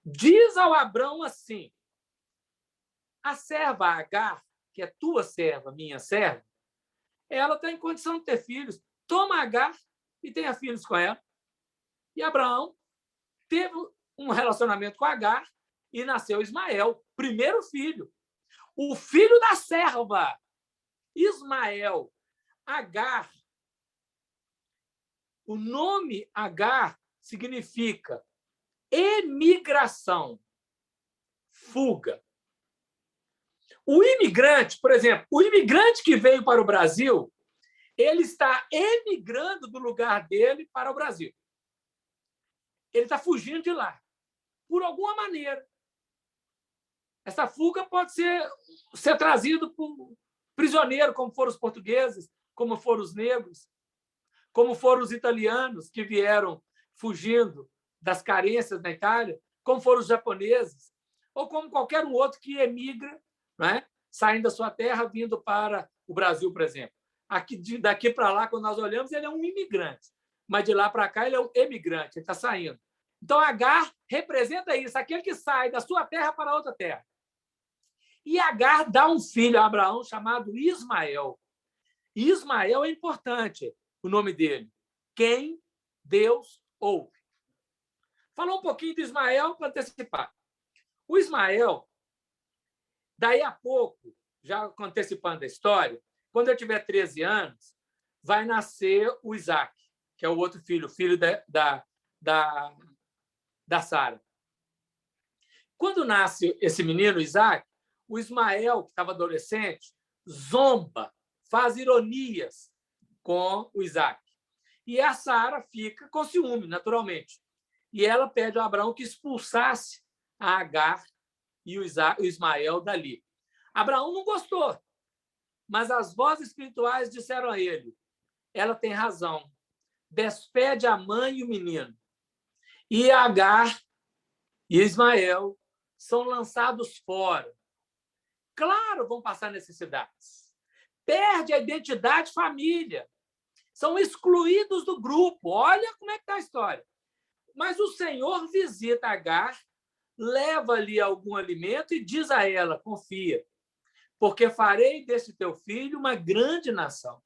diz ao Abrão assim, a serva Agar, que é tua serva, minha serva, ela está em condição de ter filhos. Toma Agar e tenha filhos com ela. E Abraão teve um relacionamento com Agar e nasceu Ismael, primeiro filho. O filho da serva, Ismael. Agar. O nome Agar significa emigração, fuga. O imigrante, por exemplo, o imigrante que veio para o Brasil, ele está emigrando do lugar dele para o Brasil. Ele está fugindo de lá, por alguma maneira. Essa fuga pode ser trazido por prisioneiro, como foram os portugueses, como foram os negros, como foram os italianos que vieram fugindo das carências na Itália, como foram os japoneses, ou como qualquer um outro que emigra, né? Saindo da sua terra, vindo para o Brasil, por exemplo. Daqui para lá, quando nós olhamos, ele é um imigrante, mas de lá para cá ele é um emigrante, ele está saindo. Então, Agar representa isso, aquele que sai da sua terra para outra terra. E Agar dá um filho a Abraão chamado Ismael. Ismael é importante, o nome dele. Quem Deus ouve. Falou um pouquinho de Ismael para antecipar. O Ismael, daí a pouco, já antecipando a história, quando eu tiver 13 anos, vai nascer o Isaac, que é o outro filho, o filho da Sara. Quando nasce esse menino, Isaac, o Ismael, que estava adolescente, zomba, faz ironias com o Isaac. E a Sara fica com ciúme, naturalmente. E ela pede a Abraão que expulsasse a Agar e o Ismael dali. Abraão não gostou, mas as vozes espirituais disseram a ele, ela tem razão, despede a mãe e o menino. E Agar e Ismael são lançados fora. Claro, vão passar necessidades. Perde a identidade família. São excluídos do grupo. Olha como é que está a história. Mas o Senhor visita Agar, leva-lhe algum alimento e diz a ela, confia, porque farei desse teu filho uma grande nação.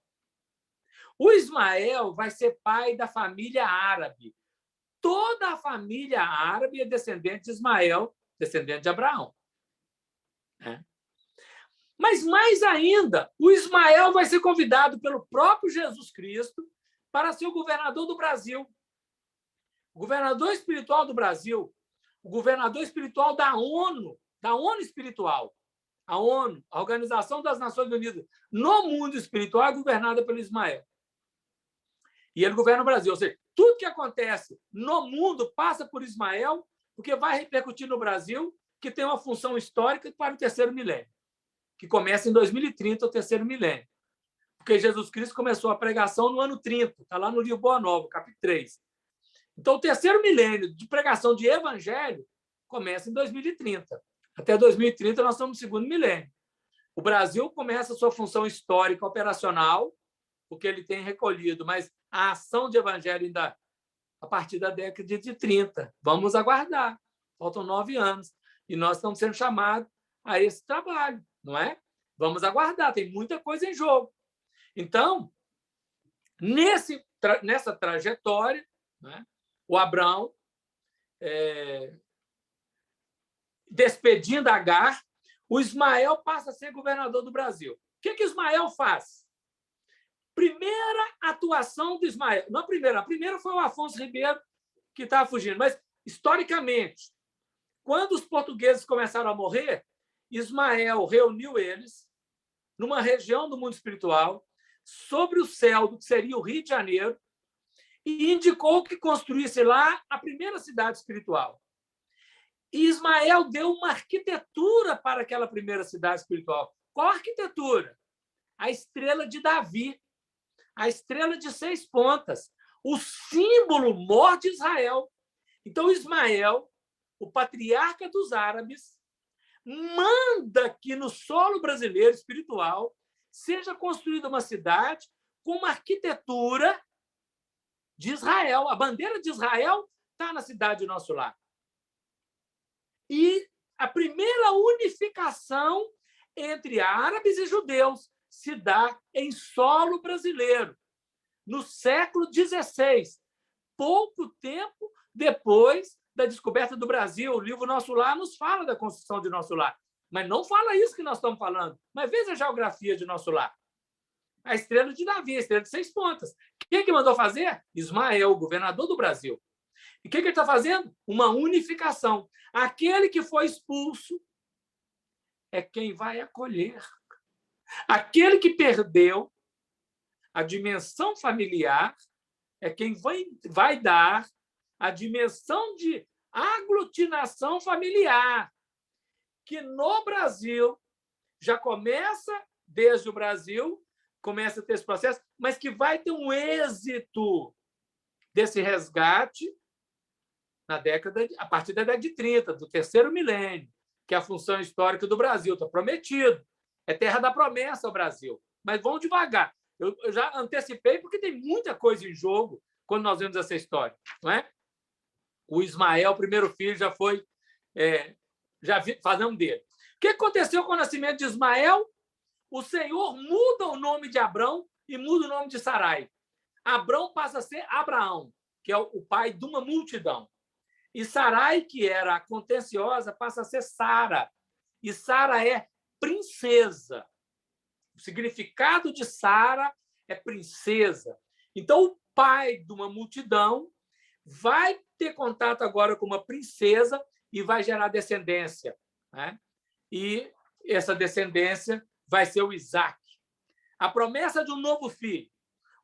O Ismael vai ser pai da família árabe. toda a família árabe é descendente de Ismael, descendente de Abraão. Mas, mais ainda, o Ismael vai ser convidado pelo próprio Jesus Cristo para ser o governador do Brasil. O governador espiritual do Brasil, o governador espiritual da ONU espiritual. A ONU, a Organização das Nações Unidas, no mundo espiritual, é governada pelo Ismael. E ele governa o Brasil. Ou seja, tudo que acontece no mundo passa por Ismael, porque vai repercutir no Brasil, que tem uma função histórica para o terceiro milênio, que começa em 2030, o terceiro milênio. Porque Jesus Cristo começou a pregação no ano 30, está lá no livro Boa Nova, capítulo 3. Então, o terceiro milênio de pregação de evangelho começa em 2030. Até 2030, nós estamos no segundo milênio. O Brasil começa a sua função histórica operacional, porque ele tem recolhido, mas a ação de evangelho ainda a partir da década de 30. Vamos aguardar. Faltam 9 anos. E nós estamos sendo chamados a esse trabalho, não é? Vamos aguardar, tem muita coisa em jogo. Então, nessa trajetória, né, o Abrão, despedindo Agar, o Ismael passa a ser governador do Brasil. O que Ismael faz? Primeira atuação de Ismael. Não a primeira foi o Afonso Ribeiro, que estava fugindo, mas, historicamente, quando os portugueses começaram a morrer, Ismael reuniu eles numa região do mundo espiritual, sobre o céu do que seria o Rio de Janeiro, e indicou que construísse lá a primeira cidade espiritual. E Ismael deu uma arquitetura para aquela primeira cidade espiritual. Qual a arquitetura? A estrela de Davi, a estrela de 6 pontas, o símbolo mor de Israel. Então, Ismael, o patriarca dos árabes, manda que no solo brasileiro espiritual seja construída uma cidade com uma arquitetura de Israel. A bandeira de Israel está na cidade do nosso lar. E a primeira unificação entre árabes e judeus se dá em solo brasileiro, no século XVI, pouco tempo depois da descoberta do Brasil. O livro Nosso Lar nos fala da construção de Nosso Lar, mas não fala isso que nós estamos falando. Mas veja a geografia de Nosso Lar. A estrela de Davi, a estrela de 6 pontas. Quem que mandou fazer? Ismael, o governador do Brasil. E o que ele está fazendo? Uma unificação. Aquele que foi expulso é quem vai acolher. Aquele que perdeu a dimensão familiar é quem vai dar a dimensão de aglutinação familiar, que no Brasil já começa, desde o Brasil, começa a ter esse processo, mas que vai ter um êxito desse resgate a partir da década de 30, do terceiro milênio, que é a função histórica do Brasil. Está prometido. É terra da promessa o Brasil. Mas vamos devagar. Eu já antecipei, porque tem muita coisa em jogo quando nós vemos essa história, não é? O Ismael, o primeiro filho, já foi... fazendo dele. O que aconteceu com o nascimento de Ismael? O Senhor muda o nome de Abrão e muda o nome de Sarai. Abrão passa a ser Abraão, que é o pai de uma multidão. E Sarai, que era contenciosa, passa a ser Sara. E Sara é princesa. O significado de Sara é princesa. Então, o pai de uma multidão vai ter contato agora com uma princesa e vai gerar descendência, né? E essa descendência vai ser o Isaac. A promessa de um novo filho.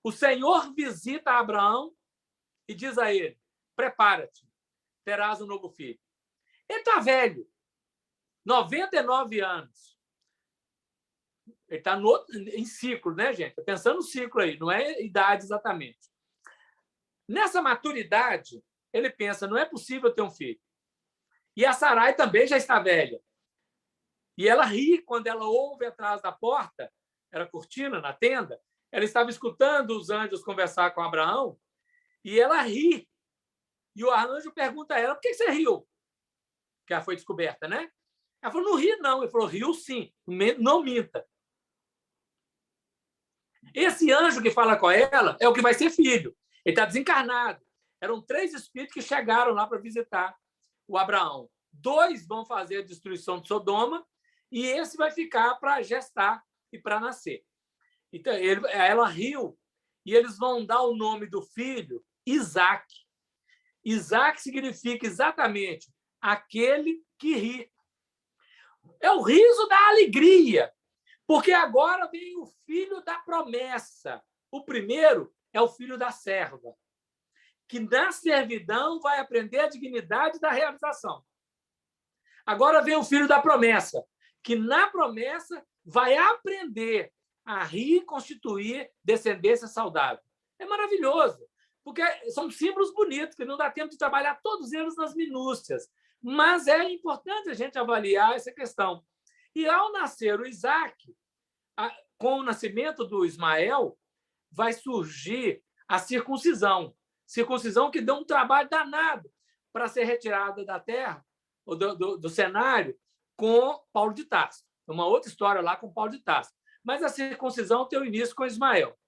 O Senhor visita Abraão e diz a ele: prepara-te, terás um novo filho. Ele está velho, 99 anos. Ele está em ciclo, né, gente? Está pensando no ciclo aí, não é idade exatamente. Nessa maturidade, ele pensa: não é possível ter um filho. E a Sarai também já está velha. E ela ri quando ela ouve atrás da porta, era cortina na tenda, ela estava escutando os anjos conversar com Abraão, e ela ri. E o anjo pergunta a ela: por que você riu? Que ela foi descoberta, né? Ela falou: não ri, não. Ele falou: riu sim, não minta. Esse anjo que fala com ela é o que vai ser filho. Ele está desencarnado. Eram 3 espíritos que chegaram lá para visitar o Abraão. 2 vão fazer a destruição de Sodoma e esse vai ficar para gestar e para nascer. Então, ela riu e eles vão dar o nome do filho Isaac. Isaac significa exatamente aquele que ri. É o riso da alegria, porque agora vem o filho da promessa. O primeiro é o filho da serva, que na servidão vai aprender a dignidade da realização. Agora vem o filho da promessa, que na promessa vai aprender a rir e constituir descendência saudável. É maravilhoso, porque são símbolos bonitos, que não dá tempo de trabalhar todos eles nas minúcias. Mas é importante a gente avaliar essa questão. E ao nascer o Isaac, com o nascimento do Ismael, vai surgir a circuncisão. Circuncisão que deu um trabalho danado para ser retirada da terra, ou do cenário, com Paulo de Tarso. Uma outra história lá com Paulo de Tarso. Mas a circuncisão tem o início com Ismael.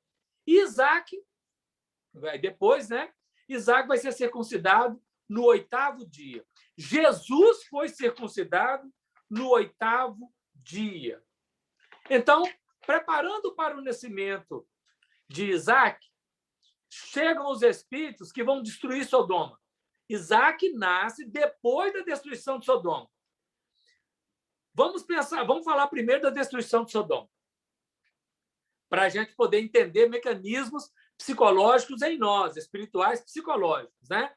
E Isaac, depois, né? Isaac vai ser circuncidado no 8º dia. Jesus foi circuncidado no 8º dia. Então, preparando para o nascimento de Isaac, chegam os espíritos que vão destruir Sodoma. Isaac nasce depois da destruição de Sodoma. Vamos falar primeiro da destruição de Sodoma, para a gente poder entender mecanismos psicológicos em nós, espirituais psicológicos, né?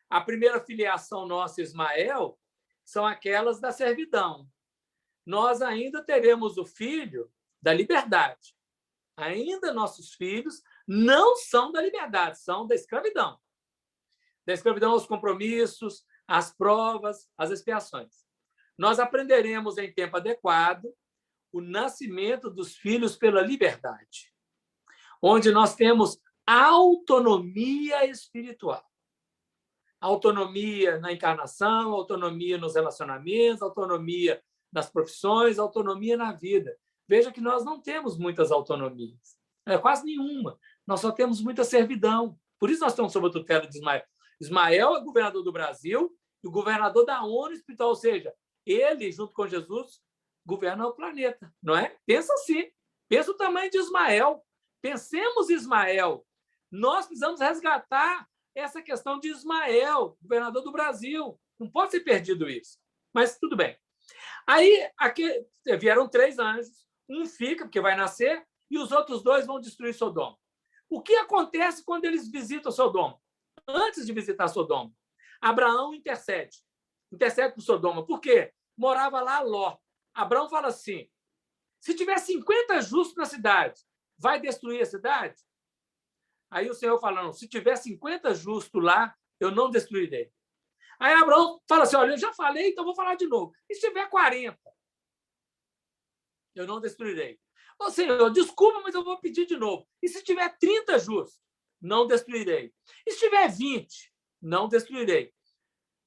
A primeira filiação nossa, Ismael, são aquelas da servidão. Nós ainda teremos o filho da liberdade. Ainda nossos filhos não são da liberdade, são da escravidão. Da escravidão aos compromissos, às provas, às expiações. Nós aprenderemos em tempo adequado o nascimento dos filhos pela liberdade, onde nós temos autonomia espiritual. Autonomia na encarnação, autonomia nos relacionamentos, autonomia nas profissões, autonomia na vida. Veja que nós não temos muitas autonomias, quase nenhuma. Nós só temos muita servidão. Por isso nós estamos sob a tutela de Ismael. Ismael é governador do Brasil e o governador da ONU espiritual, ou seja, ele, junto com Jesus, governa o planeta, não é? Pensa assim. Pensa o tamanho de Ismael. Pensemos Ismael. Nós precisamos resgatar essa questão de Ismael, governador do Brasil. Não pode ser perdido isso. Mas tudo bem. Aí aqui vieram 3 anjos. Um fica, porque vai nascer, e os outros 2 vão destruir Sodoma. O que acontece quando eles visitam Sodoma? Antes de visitar Sodoma, Abraão intercede. Intercede por Sodoma. Por quê? Morava lá Ló. Abraão fala assim, se tiver 50 justos na cidade, vai destruir a cidade? Aí o Senhor falando, se tiver 50 justos lá, eu não destruirei. Aí Abraão fala assim, olha, eu já falei, então vou falar de novo. E se tiver 40, eu não destruirei. Ô Senhor, desculpa, mas eu vou pedir de novo. E se tiver 30 justos, não destruirei. E se tiver 20, não destruirei.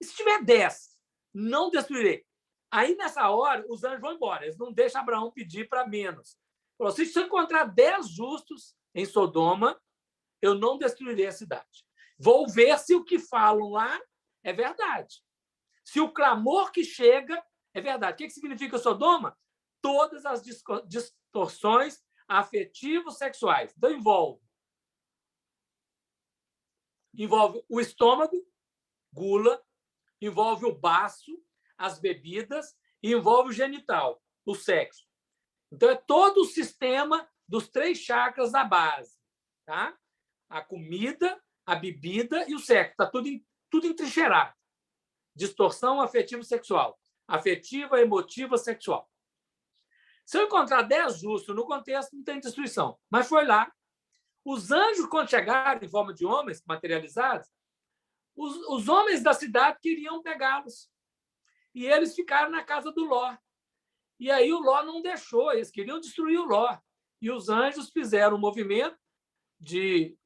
E se tiver 10, não destruirei. Aí, nessa hora, os anjos vão embora. Eles não deixam Abraão pedir para menos. Falou, se eu encontrar 10 justos em Sodoma, eu não destruirei a cidade. Vou ver se o que falam lá é verdade. Se o clamor que chega é verdade. O que significa Sodoma? Todas as distorções afetivo-sexuais. Então, envolve o estômago, gula, envolve o baço, as bebidas, e envolve o genital, o sexo. Então, é todo o sistema dos 3 chakras da base. Tá? A comida, a bebida e o sexo. Está tudo entrincheirado. Distorção afetivo-sexual. Afetiva, emotiva, sexual. Se eu encontrar 10 justos no contexto, não tem destruição. Mas foi lá. Os anjos, quando chegaram em forma de homens materializados, os homens da cidade queriam pegá-los. E eles ficaram na casa do Ló. E aí o Ló não deixou, eles queriam destruir o Ló. E os anjos fizeram um movimento de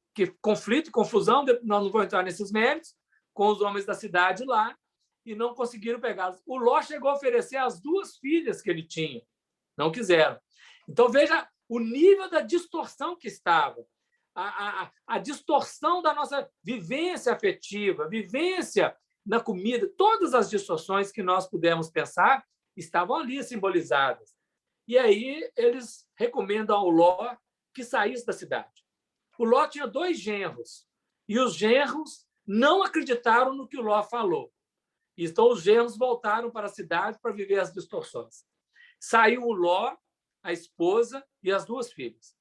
conflito e confusão, nós não vamos entrar nesses méritos, com os homens da cidade lá, e não conseguiram pegá-los. O Ló chegou a oferecer as 2 filhas que ele tinha. Não quiseram. Então, veja o nível da distorção que estava. a distorção da nossa vivência afetiva, vivência na comida, todas as distorções que nós pudemos pensar estavam ali simbolizadas. E aí eles recomendam ao Ló que saísse da cidade. O Ló tinha 2 genros, e os genros não acreditaram no que o Ló falou. Então, os genros voltaram para a cidade para viver as distorções. Saiu o Ló, a esposa e as 2 filhas.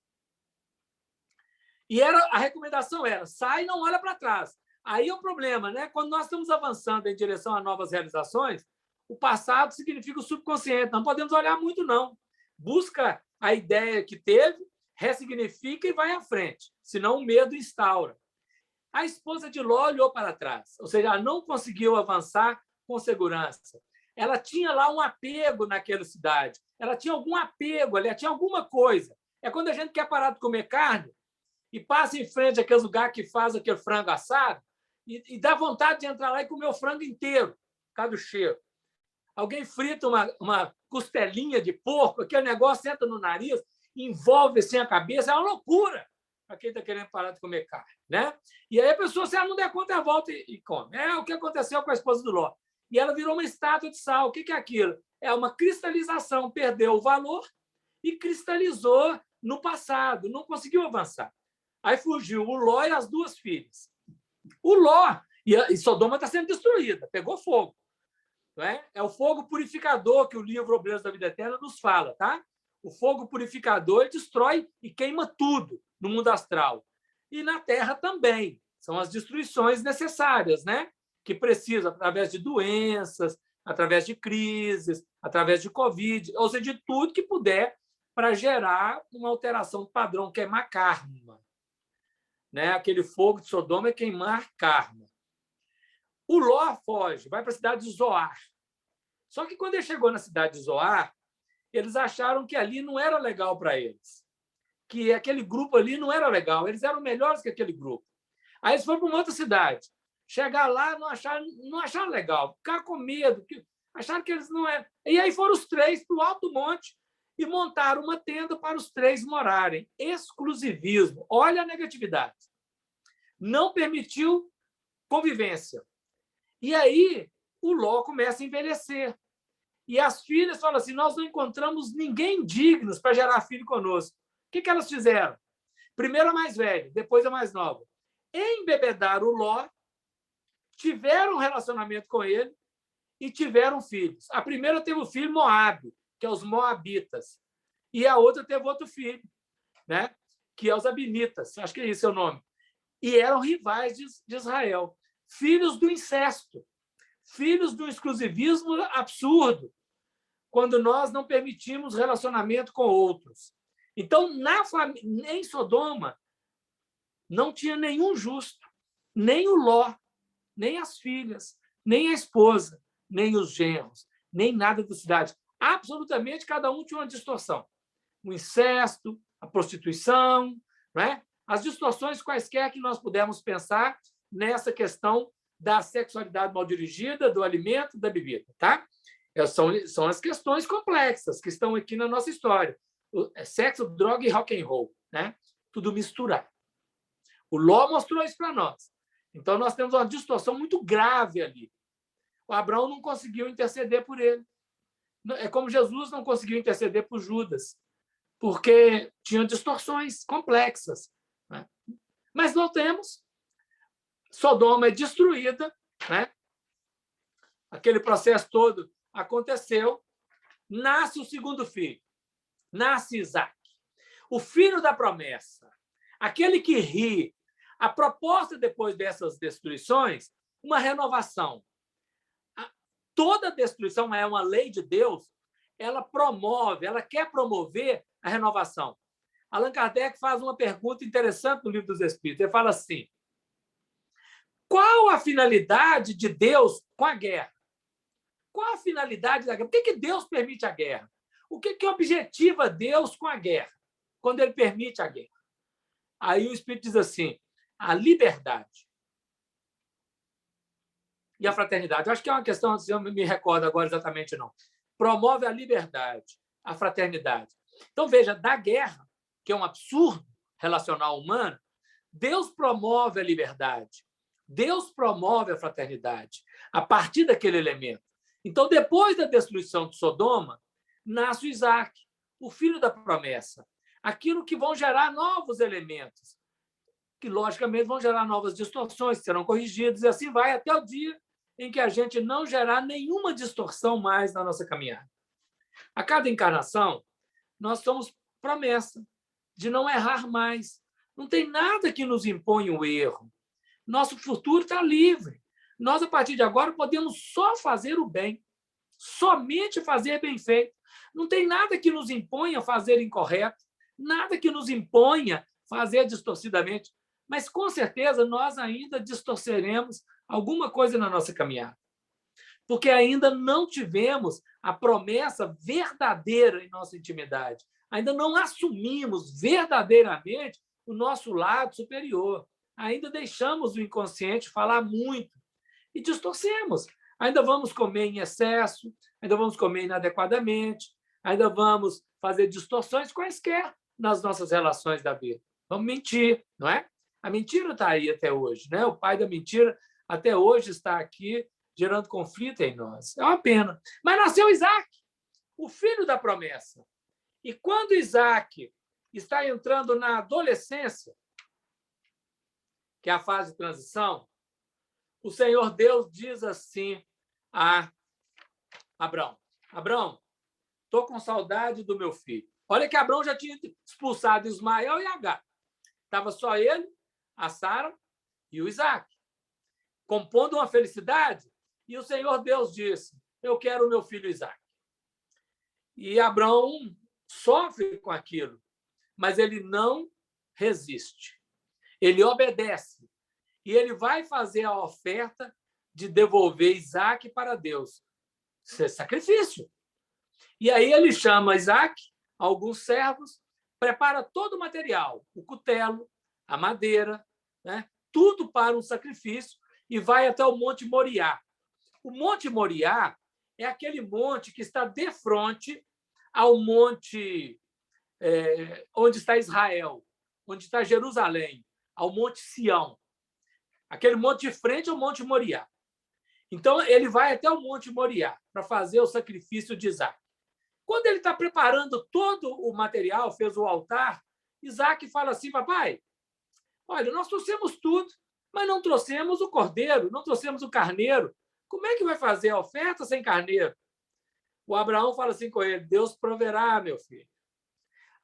E a recomendação era: sai e não olha para trás. Aí é o problema, né? Quando nós estamos avançando em direção a novas realizações, o passado significa o subconsciente. Não podemos olhar muito, não. Busca a ideia que teve, ressignifica e vai à frente, senão o medo instaura. A esposa de Ló olhou para trás, ou seja, ela não conseguiu avançar com segurança. Ela tinha lá um apego naquela cidade, ela tinha algum apego, ela tinha alguma coisa. É quando a gente quer parar de comer carne e passa em frente àquele lugar que faz aquele frango assado e dá vontade de entrar lá e comer o frango inteiro, por causa do cheiro. Alguém frita uma costelinha de porco, aquele negócio entra no nariz, envolve assim a cabeça, é uma loucura para quem está querendo parar de comer carne, né? E aí a pessoa, se ela não der conta, ela volta e come. É o que aconteceu com a esposa do Ló. E ela virou uma estátua de sal. O que é aquilo? É uma cristalização, perdeu o valor e cristalizou no passado, não conseguiu avançar. Aí fugiu o Ló e as 2 filhas. O Ló, e Sodoma está sendo destruída, pegou fogo. Não é? É o fogo purificador que o livro Obreiros da Vida Eterna nos fala, tá? O fogo purificador destrói e queima tudo no mundo astral. E na Terra também. São as destruições necessárias, né? Que precisa, através de doenças, através de crises, através de Covid, ou seja, de tudo que puder para gerar uma alteração do padrão, queimar karma. Né? Aquele fogo de Sodoma é queimar karma. O Ló foge, vai para a cidade de Zoar. Só que quando ele chegou na cidade de Zoar, eles acharam que ali não era legal para eles, que aquele grupo ali não era legal, eles eram melhores que aquele grupo. Aí eles foram para uma outra cidade. Chegar lá, não acharam legal, ficaram com medo, acharam que eles não eram. E aí foram os 3 para o alto do monte e montaram uma tenda para os 3 morarem. Exclusivismo. Olha a negatividade. Não permitiu convivência. E aí o Ló começa a envelhecer. E as filhas falam assim: nós não encontramos ninguém digno para gerar filho conosco. O que elas fizeram? Primeiro a mais velha, depois a mais nova. Embebedaram o Ló, tiveram um relacionamento com ele e tiveram filhos. A primeira teve o filho Moabe, que é os Moabitas. E a outra teve outro filho, né? Que é os Abinitas. Acho que é esse o nome. E eram rivais de Israel. Filhos do incesto. Filhos do exclusivismo absurdo, quando nós não permitimos relacionamento com outros. Então, em Sodoma, não tinha nenhum justo, nem o Ló, nem as filhas, nem a esposa, nem os genros, nem nada da cidade. Absolutamente, cada um tinha uma distorção. O incesto, a prostituição, né? As distorções quaisquer que nós pudermos pensar nessa questão da sexualidade mal dirigida, do alimento, da bebida, tá? São as questões complexas que estão aqui na nossa história. Sexo, droga e rock and roll, né? Tudo misturado. O Ló mostrou isso para nós. Então, nós temos uma distorção muito grave ali. O Abraão não conseguiu interceder por ele. É como Jesus não conseguiu interceder por Judas, porque tinha distorções complexas, né? Mas não temos. Sodoma é destruída, né? Aquele processo todo aconteceu, nasce o segundo filho, nasce Isaac, o filho da promessa, aquele que ri. A proposta depois dessas destruições, uma renovação. Toda destruição é uma lei de Deus, ela promove, ela quer promover a renovação. Allan Kardec faz uma pergunta interessante no Livro dos Espíritos. Ele fala assim: qual a finalidade de Deus com a guerra? Qual a finalidade da guerra? Por que Deus permite a guerra? O que objetiva Deus com a guerra, quando ele permite a guerra? Aí o Espírito diz assim: a liberdade e a fraternidade. Eu acho que é uma questão, se eu me recordo agora exatamente, não. Promove a liberdade, a fraternidade. Então, veja, da guerra, que é um absurdo relacional humano, Deus promove a liberdade. Deus promove a fraternidade a partir daquele elemento. Então, depois da destruição de Sodoma, nasce o Isaac, o filho da promessa. Aquilo que vão gerar novos elementos, que, logicamente, vão gerar novas distorções, que serão corrigidas, e assim vai até o dia em que a gente não gerar nenhuma distorção mais na nossa caminhada. A cada encarnação, nós somos promessa de não errar mais. Não tem nada que nos imponha o erro. Nosso futuro está livre. Nós, a partir de agora, podemos só fazer o bem, somente fazer bem feito. Não tem nada que nos imponha fazer incorreto, nada que nos imponha fazer distorcidamente, mas, com certeza, nós ainda distorceremos alguma coisa na nossa caminhada, porque ainda não tivemos a promessa verdadeira em nossa intimidade, ainda não assumimos verdadeiramente o nosso lado superior, ainda deixamos o inconsciente falar muito e distorcemos. Ainda vamos comer em excesso, ainda vamos comer inadequadamente, ainda vamos fazer distorções quaisquer nas nossas relações da vida. Vamos mentir, não é? A mentira está aí até hoje, né? O pai da mentira até hoje está aqui gerando conflito em nós. É uma pena. Mas nasceu Isaac, o filho da promessa. E quando Isaac está entrando na adolescência, que é a fase de transição, o Senhor Deus diz assim a Abrão: Abrão, estou com saudade do meu filho. Olha que Abrão já tinha expulsado Ismael e Agar. Estava só ele, a Sara e o Isaac, compondo uma felicidade, e o Senhor Deus disse: eu quero o meu filho Isaac. E Abrão sofre com aquilo, mas ele não resiste. Ele obedece. E ele vai fazer a oferta de devolver Isaac para Deus. Isso é sacrifício. E aí ele chama Isaac, alguns servos, prepara todo o material, o cutelo, a madeira, né? Tudo para um sacrifício, e vai até o Monte Moriá. O Monte Moriá é aquele monte que está de frente ao monte onde está Israel, onde está Jerusalém, ao Monte Sião. Aquele monte de frente ao Monte Moriá. Então, ele vai até o Monte Moriá para fazer o sacrifício de Isaac. Quando ele está preparando todo o material, fez o altar, Isaac fala assim: papai, olha, nós trouxemos tudo, mas não trouxemos o cordeiro, não trouxemos o carneiro. Como é que vai fazer a oferta sem carneiro? O Abraão fala assim com ele: Deus proverá, meu filho.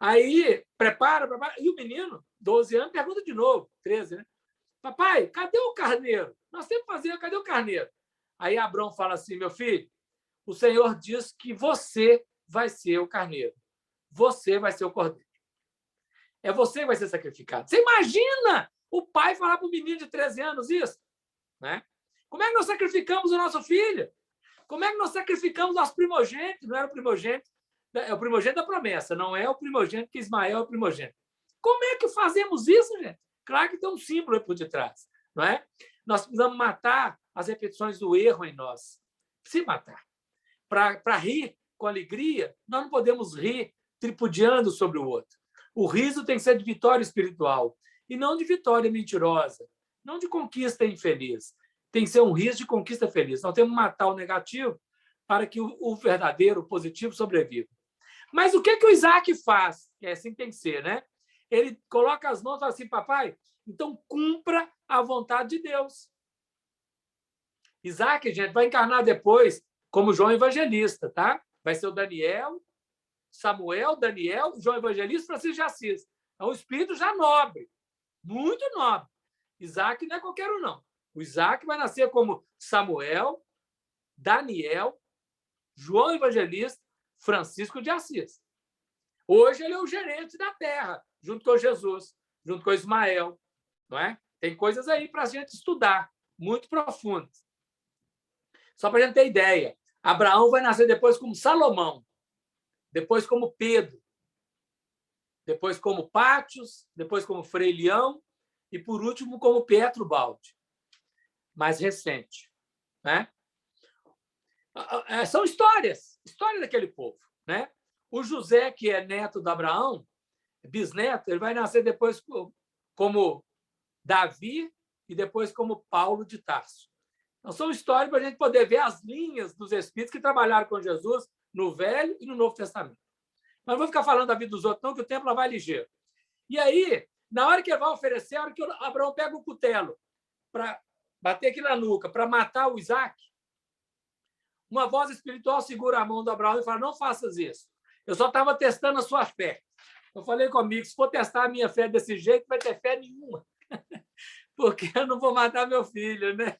Aí, prepara. E o menino, 12 anos, pergunta de novo, 13, né? Papai, cadê o carneiro? Nós temos que fazer, cadê o carneiro? Aí Abrão fala assim: meu filho, o Senhor diz que você vai ser o carneiro. Você vai ser o cordeiro. É você que vai ser sacrificado. Você imagina o pai falar para o menino de 13 anos isso? Né? Como é que nós sacrificamos o nosso filho? Como é que nós sacrificamos o nosso primogênito? Não era o primogênito, é o primogênito da promessa, não é o primogênito que Ismael é o primogênito. Como é que fazemos isso, gente? Claro que tem um símbolo aí por detrás, não é? Nós precisamos matar as repetições do erro em nós. Se matar. Para rir com alegria, nós não podemos rir tripudiando sobre o outro. O riso tem que ser de vitória espiritual e não de vitória mentirosa, não de conquista infeliz. Tem que ser um riso de conquista feliz. Nós temos que matar o negativo para que o verdadeiro, o positivo, sobreviva. Mas o que o Isaac faz? É assim que tem que ser, né? Ele coloca as mãos e fala assim: papai, então cumpra a vontade de Deus. Isaac, gente, vai encarnar depois como João Evangelista, tá? Vai ser o Daniel, Samuel, Daniel, João Evangelista, Francisco de Assis. É um espírito já nobre, muito nobre. Isaac não é qualquer um, não. O Isaac vai nascer como Samuel, Daniel, João Evangelista, Francisco de Assis. Hoje ele é o gerente da terra, junto com Jesus, junto com Ismael. Não é? Tem coisas aí para a gente estudar, muito profundas. Só para a gente ter ideia, Abraão vai nascer depois como Salomão, depois como Pedro, depois como Pátios, depois como Frei Leão e, por último, como Pietro Baldi, mais recente. Né? São histórias daquele povo. Né? O José, que é neto de Abraão, bisneto, ele vai nascer depois como Davi e depois como Paulo de Tarso. Então, são histórias para a gente poder ver as linhas dos espíritos que trabalharam com Jesus no Velho e no Novo Testamento. Mas não vou ficar falando da vida dos outros, não, que o tempo lá vai ligeiro. E aí, na hora que ele vai oferecer, a hora que Abraão pega o cutelo para bater aqui na nuca, para matar o Isaac, uma voz espiritual segura a mão do Abraão e fala: não faças isso. Eu só estava testando a sua fé. Eu falei comigo: se for testar a minha fé desse jeito, não vai ter fé nenhuma. Porque eu não vou matar meu filho, né?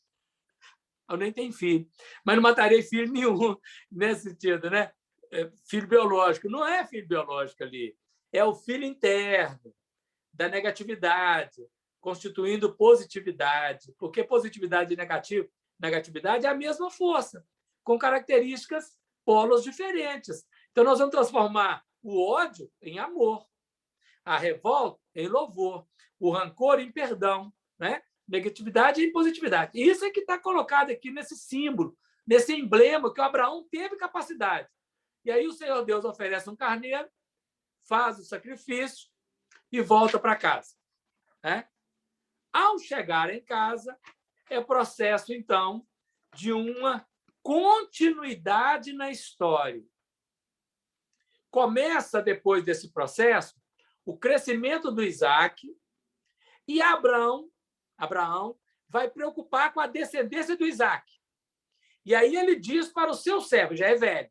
Eu nem tenho filho, mas não matarei filho nenhum nesse sentido, né? Filho biológico. Não é filho biológico ali. É o filho interno da negatividade, constituindo positividade. Porque positividade e negatividade é a mesma força, com características polos diferentes. Então, nós vamos transformar o ódio em amor, a revolta em louvor, o rancor em perdão, né? Negatividade em positividade. E isso é que está colocado aqui nesse símbolo, nesse emblema que o Abraão teve capacidade. E aí o Senhor Deus oferece um carneiro, faz o sacrifício e volta para casa, né? Ao chegar em casa, é processo, então, de uma continuidade na história. Começa, depois desse processo, o crescimento do Isaac e Abraão vai preocupar com a descendência do Isaac. E aí ele diz para o seu servo, já é velho,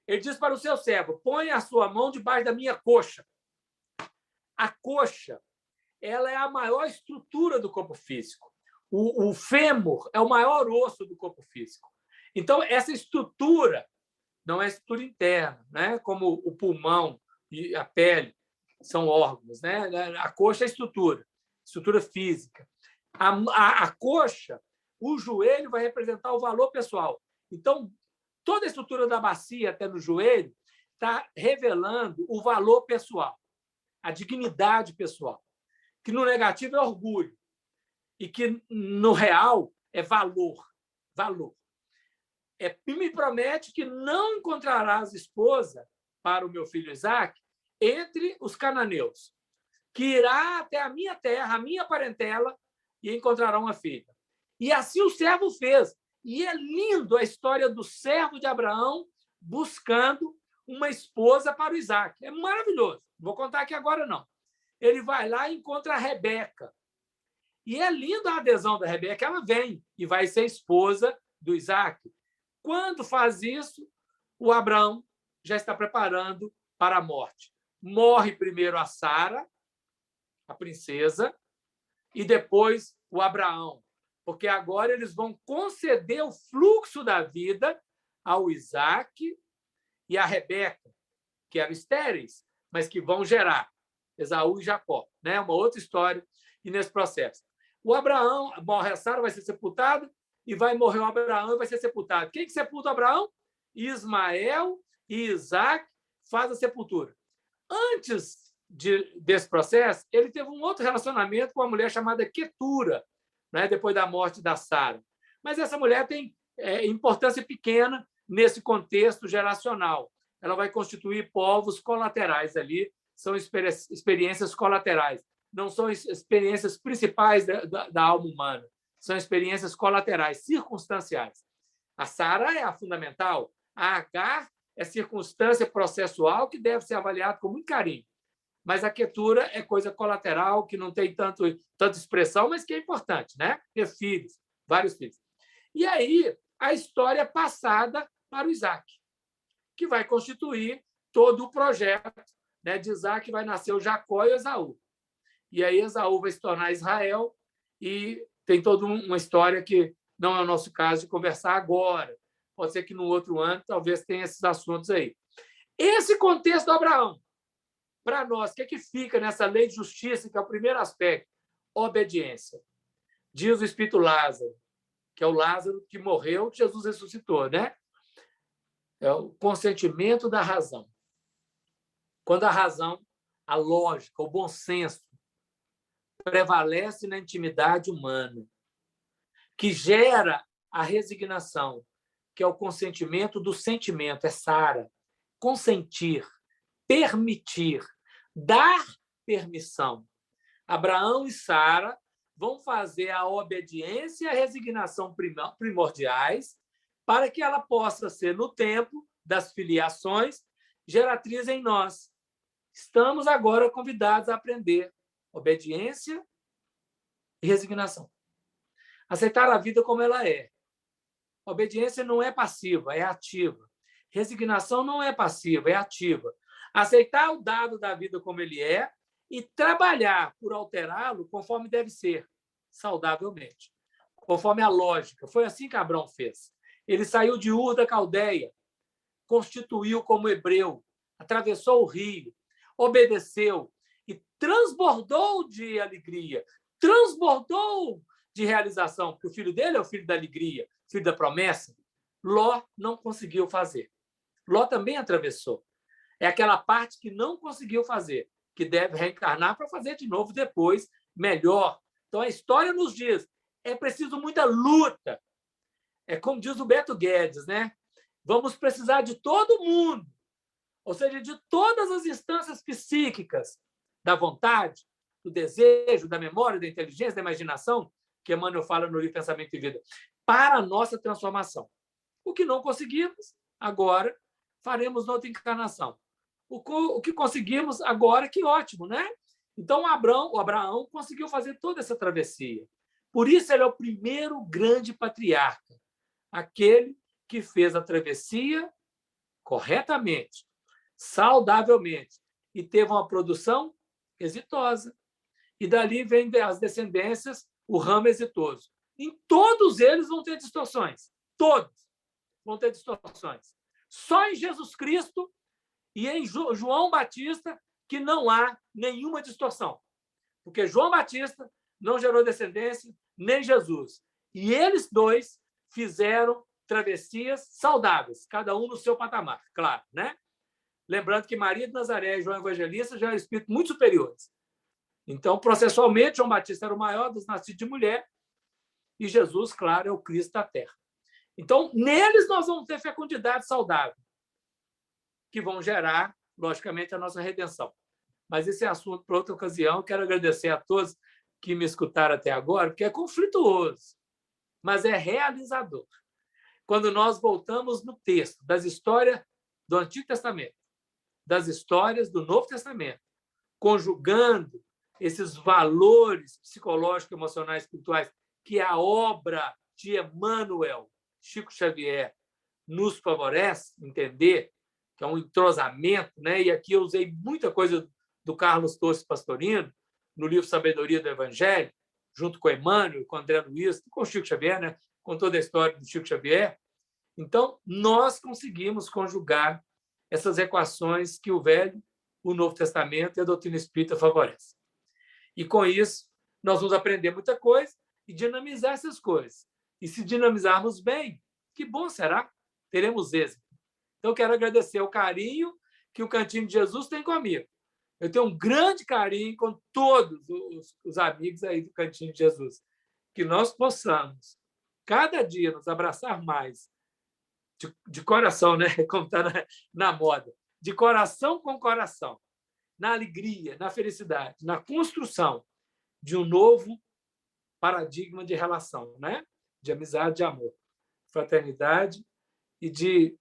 ele diz para o seu servo: põe a sua mão debaixo da minha coxa. A coxa, ela é a maior estrutura do corpo físico. O fêmur é o maior osso do corpo físico. Então, essa estrutura não é estrutura interna, né? Como o pulmão e a pele são órgãos, né? A coxa é estrutura física. A coxa, o joelho vai representar o valor pessoal. Então, toda a estrutura da bacia até no joelho está revelando o valor pessoal, a dignidade pessoal, que no negativo é orgulho e que no real é valor. Me promete que não encontrarás esposa para o meu filho Isaac entre os cananeus, que irá até a minha terra, a minha parentela, e encontrará uma filha. E assim o servo fez. E é lindo a história do servo de Abraão buscando uma esposa para o Isaac. É maravilhoso. Não vou contar aqui agora, não. Ele vai lá e encontra a Rebeca. E é lindo a adesão da Rebeca. Ela vem e vai ser esposa do Isaac. Quando faz isso, o Abraão já está preparando para a morte. Morre primeiro a Sara, a princesa, e depois o Abraão, porque agora eles vão conceder o fluxo da vida ao Isaac e à Rebeca, que eram estéreis, mas que vão gerar Esaú e Jacó, né? Uma outra história e nesse processo. O Abraão morre a Sara, vai ser sepultado, e vai morrer o Abraão e vai ser sepultado. Quem que sepulta o Abraão? Ismael e Isaac faz a sepultura. Antes desse processo, ele teve um outro relacionamento com uma mulher chamada Quetura, né, depois da morte da Sara. Mas essa mulher tem importância pequena nesse contexto geracional. Ela vai constituir povos colaterais ali, são experiências colaterais, não são experiências principais da alma humana, são experiências colaterais, circunstanciais. A Sara é a fundamental, a Agar é circunstância processual que deve ser avaliada com muito carinho. Mas a Quetura é coisa colateral, que não tem tanta expressão, mas que é importante, né? Ter filhos, vários filhos. E aí, a história é passada para o Isaac, que vai constituir todo o projeto, né? De Isaac vai nascer o Jacó e o Esaú. E aí, Esaú vai se tornar Israel, e tem toda uma história que não é o nosso caso de conversar agora. Pode ser que no outro ano talvez tenha esses assuntos aí. Esse contexto do Abraão, para nós, o que é que fica nessa lei de justiça, que é o primeiro aspecto? Obediência. Diz o Espírito Lázaro, que é o Lázaro que morreu, que Jesus ressuscitou, né? É o consentimento da razão. Quando a razão, a lógica, o bom senso prevalece na intimidade humana, que gera a resignação, que é o consentimento do sentimento, é Sara. Consentir, permitir, dar permissão. Abraão e Sara vão fazer a obediência e a resignação primordiais para que ela possa ser, no tempo das filiações, geratriz em nós. Estamos agora convidados a aprender obediência e resignação. Aceitar a vida como ela é. Obediência não é passiva, é ativa. Resignação não é passiva, é ativa. Aceitar o dado da vida como ele é e trabalhar por alterá-lo conforme deve ser, saudavelmente, conforme a lógica. Foi assim que Abrão fez. Ele saiu de Ur da Caldeia, constituiu como hebreu, atravessou o rio, obedeceu e transbordou de alegria, transbordou de realização, porque o filho dele é o filho da alegria, filho da promessa. Ló não conseguiu fazer. Ló também atravessou. É aquela parte que não conseguiu fazer, que deve reencarnar para fazer de novo depois, melhor. Então, a história nos diz, é preciso muita luta. É como diz o Beto Guedes, né? Vamos precisar de todo mundo, ou seja, de todas as instâncias psíquicas, da vontade, do desejo, da memória, da inteligência, da imaginação, que Emmanuel fala no livro Pensamento e Vida, para a nossa transformação. O que não conseguimos, agora faremos noutra encarnação. O que conseguimos agora, que ótimo, né? Então, o Abraão conseguiu fazer toda essa travessia. Por isso, ele é o primeiro grande patriarca, aquele que fez a travessia corretamente, saudavelmente, e teve uma produção exitosa. E dali vem as descendências, o ramo exitoso. Em todos eles vão ter distorções. Todos vão ter distorções. Só em Jesus Cristo e em João Batista que não há nenhuma distorção. Porque João Batista não gerou descendência, nem Jesus. E eles dois fizeram travessias saudáveis, cada um no seu patamar, claro, né? Lembrando que Maria de Nazaré e João Evangelista já eram espíritos muito superiores. Então, processualmente, João Batista era o maior dos nascidos de mulher e Jesus, claro, é o Cristo da Terra. Então, neles nós vamos ter fecundidade saudável, que vão gerar, logicamente, a nossa redenção. Mas esse é assunto para outra ocasião. Quero agradecer a todos que me escutaram até agora, porque é conflituoso, mas é realizador. Quando nós voltamos no texto das histórias do Antigo Testamento, das histórias do Novo Testamento, conjugando esses valores psicológicos, emocionais, espirituais, que a obra de Emmanuel, Chico Xavier, nos favorece entender, que é um entrosamento, né? E aqui eu usei muita coisa do Carlos Torres Pastorino, no livro Sabedoria do Evangelho, junto com Emmanuel, com André Luiz, com Chico Xavier, né? Com toda a história do Chico Xavier. Então, nós conseguimos conjugar essas equações que o Velho, o Novo Testamento e a doutrina espírita favorecem. E, com isso, nós vamos aprender muita coisa e dinamizar essas coisas. E, se dinamizarmos bem, que bom será, teremos êxito. Então, quero agradecer o carinho que o Cantinho de Jesus tem comigo. Eu tenho um grande carinho com todos os amigos aí do Cantinho de Jesus. Que nós possamos, cada dia, nos abraçar mais, de coração, né? Como está na moda, de coração com coração, na alegria, na felicidade, na construção de um novo paradigma de relação, né? De amizade, de amor, fraternidade e de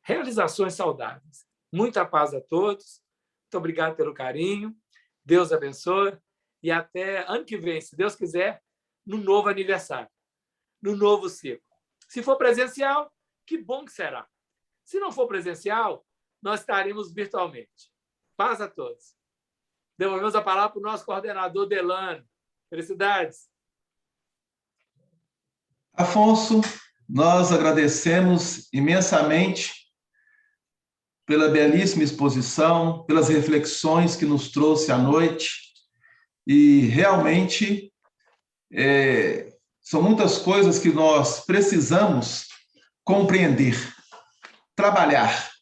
realizações saudáveis. Muita paz a todos. Muito obrigado pelo carinho. Deus abençoe. E até ano que vem, se Deus quiser, no novo aniversário, no novo ciclo. Se for presencial, que bom que será. Se não for presencial, nós estaremos virtualmente. Paz a todos. Devolvemos a palavra para o nosso coordenador, Delano. Felicidades. Afonso, nós agradecemos imensamente pela belíssima exposição, pelas reflexões que nos trouxe à noite. E, realmente, são muitas coisas que nós precisamos compreender, trabalhar.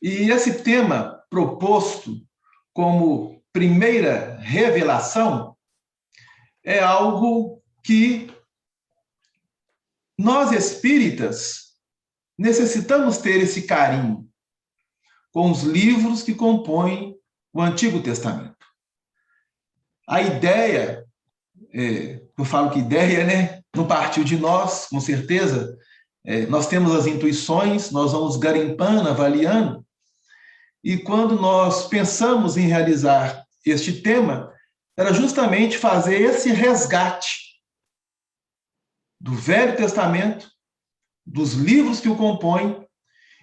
E esse tema proposto como primeira revelação é algo que nós espíritas necessitamos ter esse carinho com os livros que compõem o Antigo Testamento. A ideia eu falo que ideia, né? Não partiu de nós, com certeza. Nós temos as intuições, nós vamos garimpando, avaliando, e quando nós pensamos em realizar este tema, era justamente fazer esse resgate do Velho Testamento, dos livros que o compõem,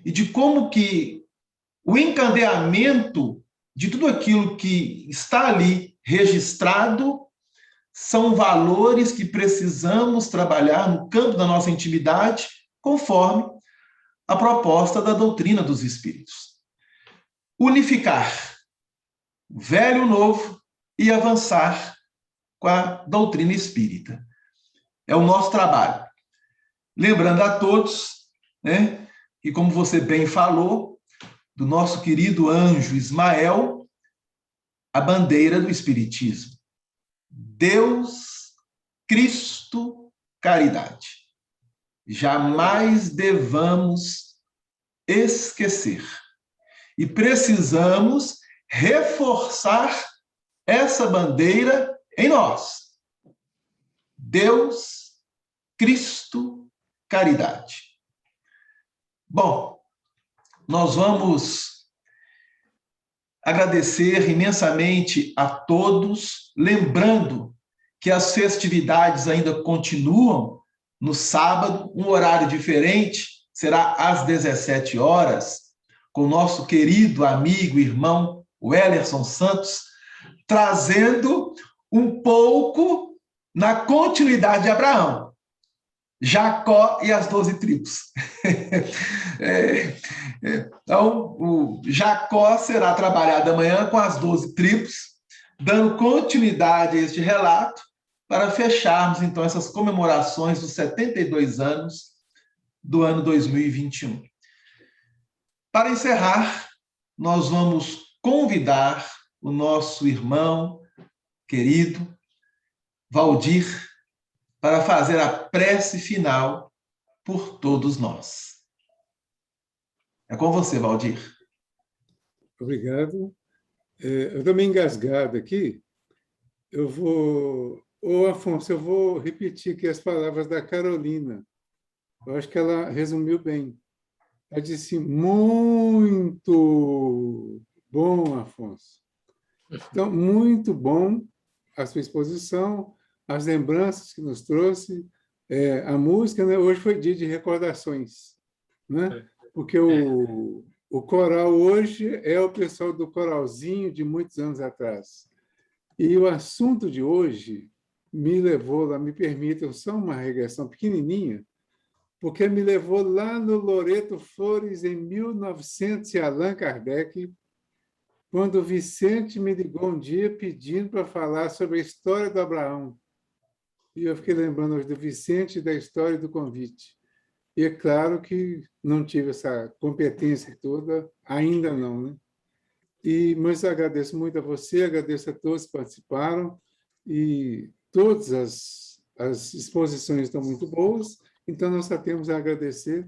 e de como que o encadeamento de tudo aquilo que está ali registrado são valores que precisamos trabalhar no campo da nossa intimidade, conforme a proposta da doutrina dos Espíritos. Unificar o velho e o novo e avançar com a doutrina espírita. É o nosso trabalho. Lembrando a todos, né, que como você bem falou, do nosso querido anjo Ismael, a bandeira do Espiritismo. Deus, Cristo, caridade. Jamais devamos esquecer. E precisamos reforçar essa bandeira em nós. Deus, Cristo, caridade. Bom, nós vamos agradecer imensamente a todos, lembrando que as festividades ainda continuam no sábado, um horário diferente, será às 17 horas, com o nosso querido amigo e irmão Wellerson Santos, trazendo um pouco na continuidade de Abraão, Jacó e as 12 tribos. Então, o Jacó será trabalhado amanhã com as 12 tribos, dando continuidade a este relato, para fecharmos, então, essas comemorações dos 72 anos do ano 2021. Para encerrar, nós vamos convidar o nosso irmão querido, Valdir, para fazer a prece final por todos nós. É com você, Valdir. Obrigado. Eu estou meio engasgado aqui. Ô, Afonso, eu vou repetir aqui as palavras da Carolina. Eu acho que ela resumiu bem. Ela disse, muito bom, Afonso. Então, muito bom a sua exposição, as lembranças que nos trouxe, a música, né? Hoje foi dia de recordações, né? Porque o coral hoje é o pessoal do coralzinho de muitos anos atrás. E o assunto de hoje me levou lá, me permitam só uma regressão pequenininha, porque me levou lá no Loreto Flores, em 1900, e Allan Kardec, quando o Vicente me ligou um dia pedindo para falar sobre a história do Abraão. E eu fiquei lembrando hoje do Vicente e da história do convite. E é claro que não tive essa competência toda, ainda não, né? Mas eu agradeço muito a você, agradeço a todos que participaram, e todas as exposições estão muito boas, então nós só temos a agradecer,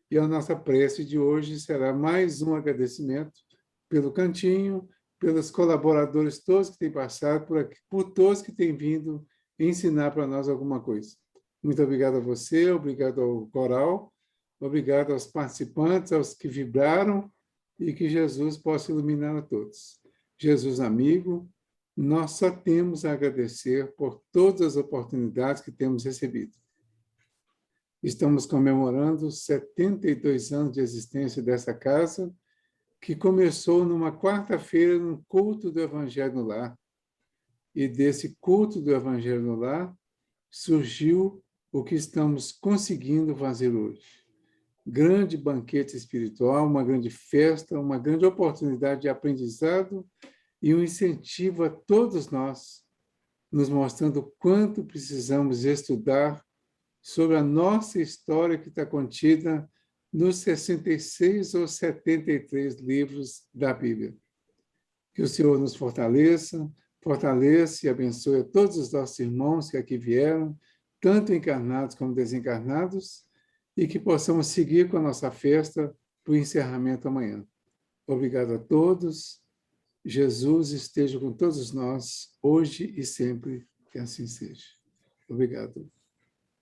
e a nossa prece de hoje será mais um agradecimento pelo Cantinho, pelos colaboradores todos que têm passado por aqui, por todos que têm vindo ensinar para nós alguma coisa. Muito obrigado a você, obrigado ao coral, obrigado aos participantes, aos que vibraram, e que Jesus possa iluminar a todos. Jesus amigo, nós só temos a agradecer por todas as oportunidades que temos recebido. Estamos comemorando 72 anos de existência dessa casa, que começou numa quarta-feira, num culto do Evangelho no Lar. E desse culto do Evangelho no Lar surgiu o que estamos conseguindo fazer hoje. Grande banquete espiritual, uma grande festa, uma grande oportunidade de aprendizado e um incentivo a todos nós, nos mostrando o quanto precisamos estudar sobre a nossa história que está contida nos 66 ou 73 livros da Bíblia. Que o Senhor nos fortaleça e abençoe a todos os nossos irmãos que aqui vieram, tanto encarnados como desencarnados, e que possamos seguir com a nossa festa para o encerramento amanhã. Obrigado a todos. Jesus esteja com todos nós, hoje e sempre. Que assim seja. Obrigado.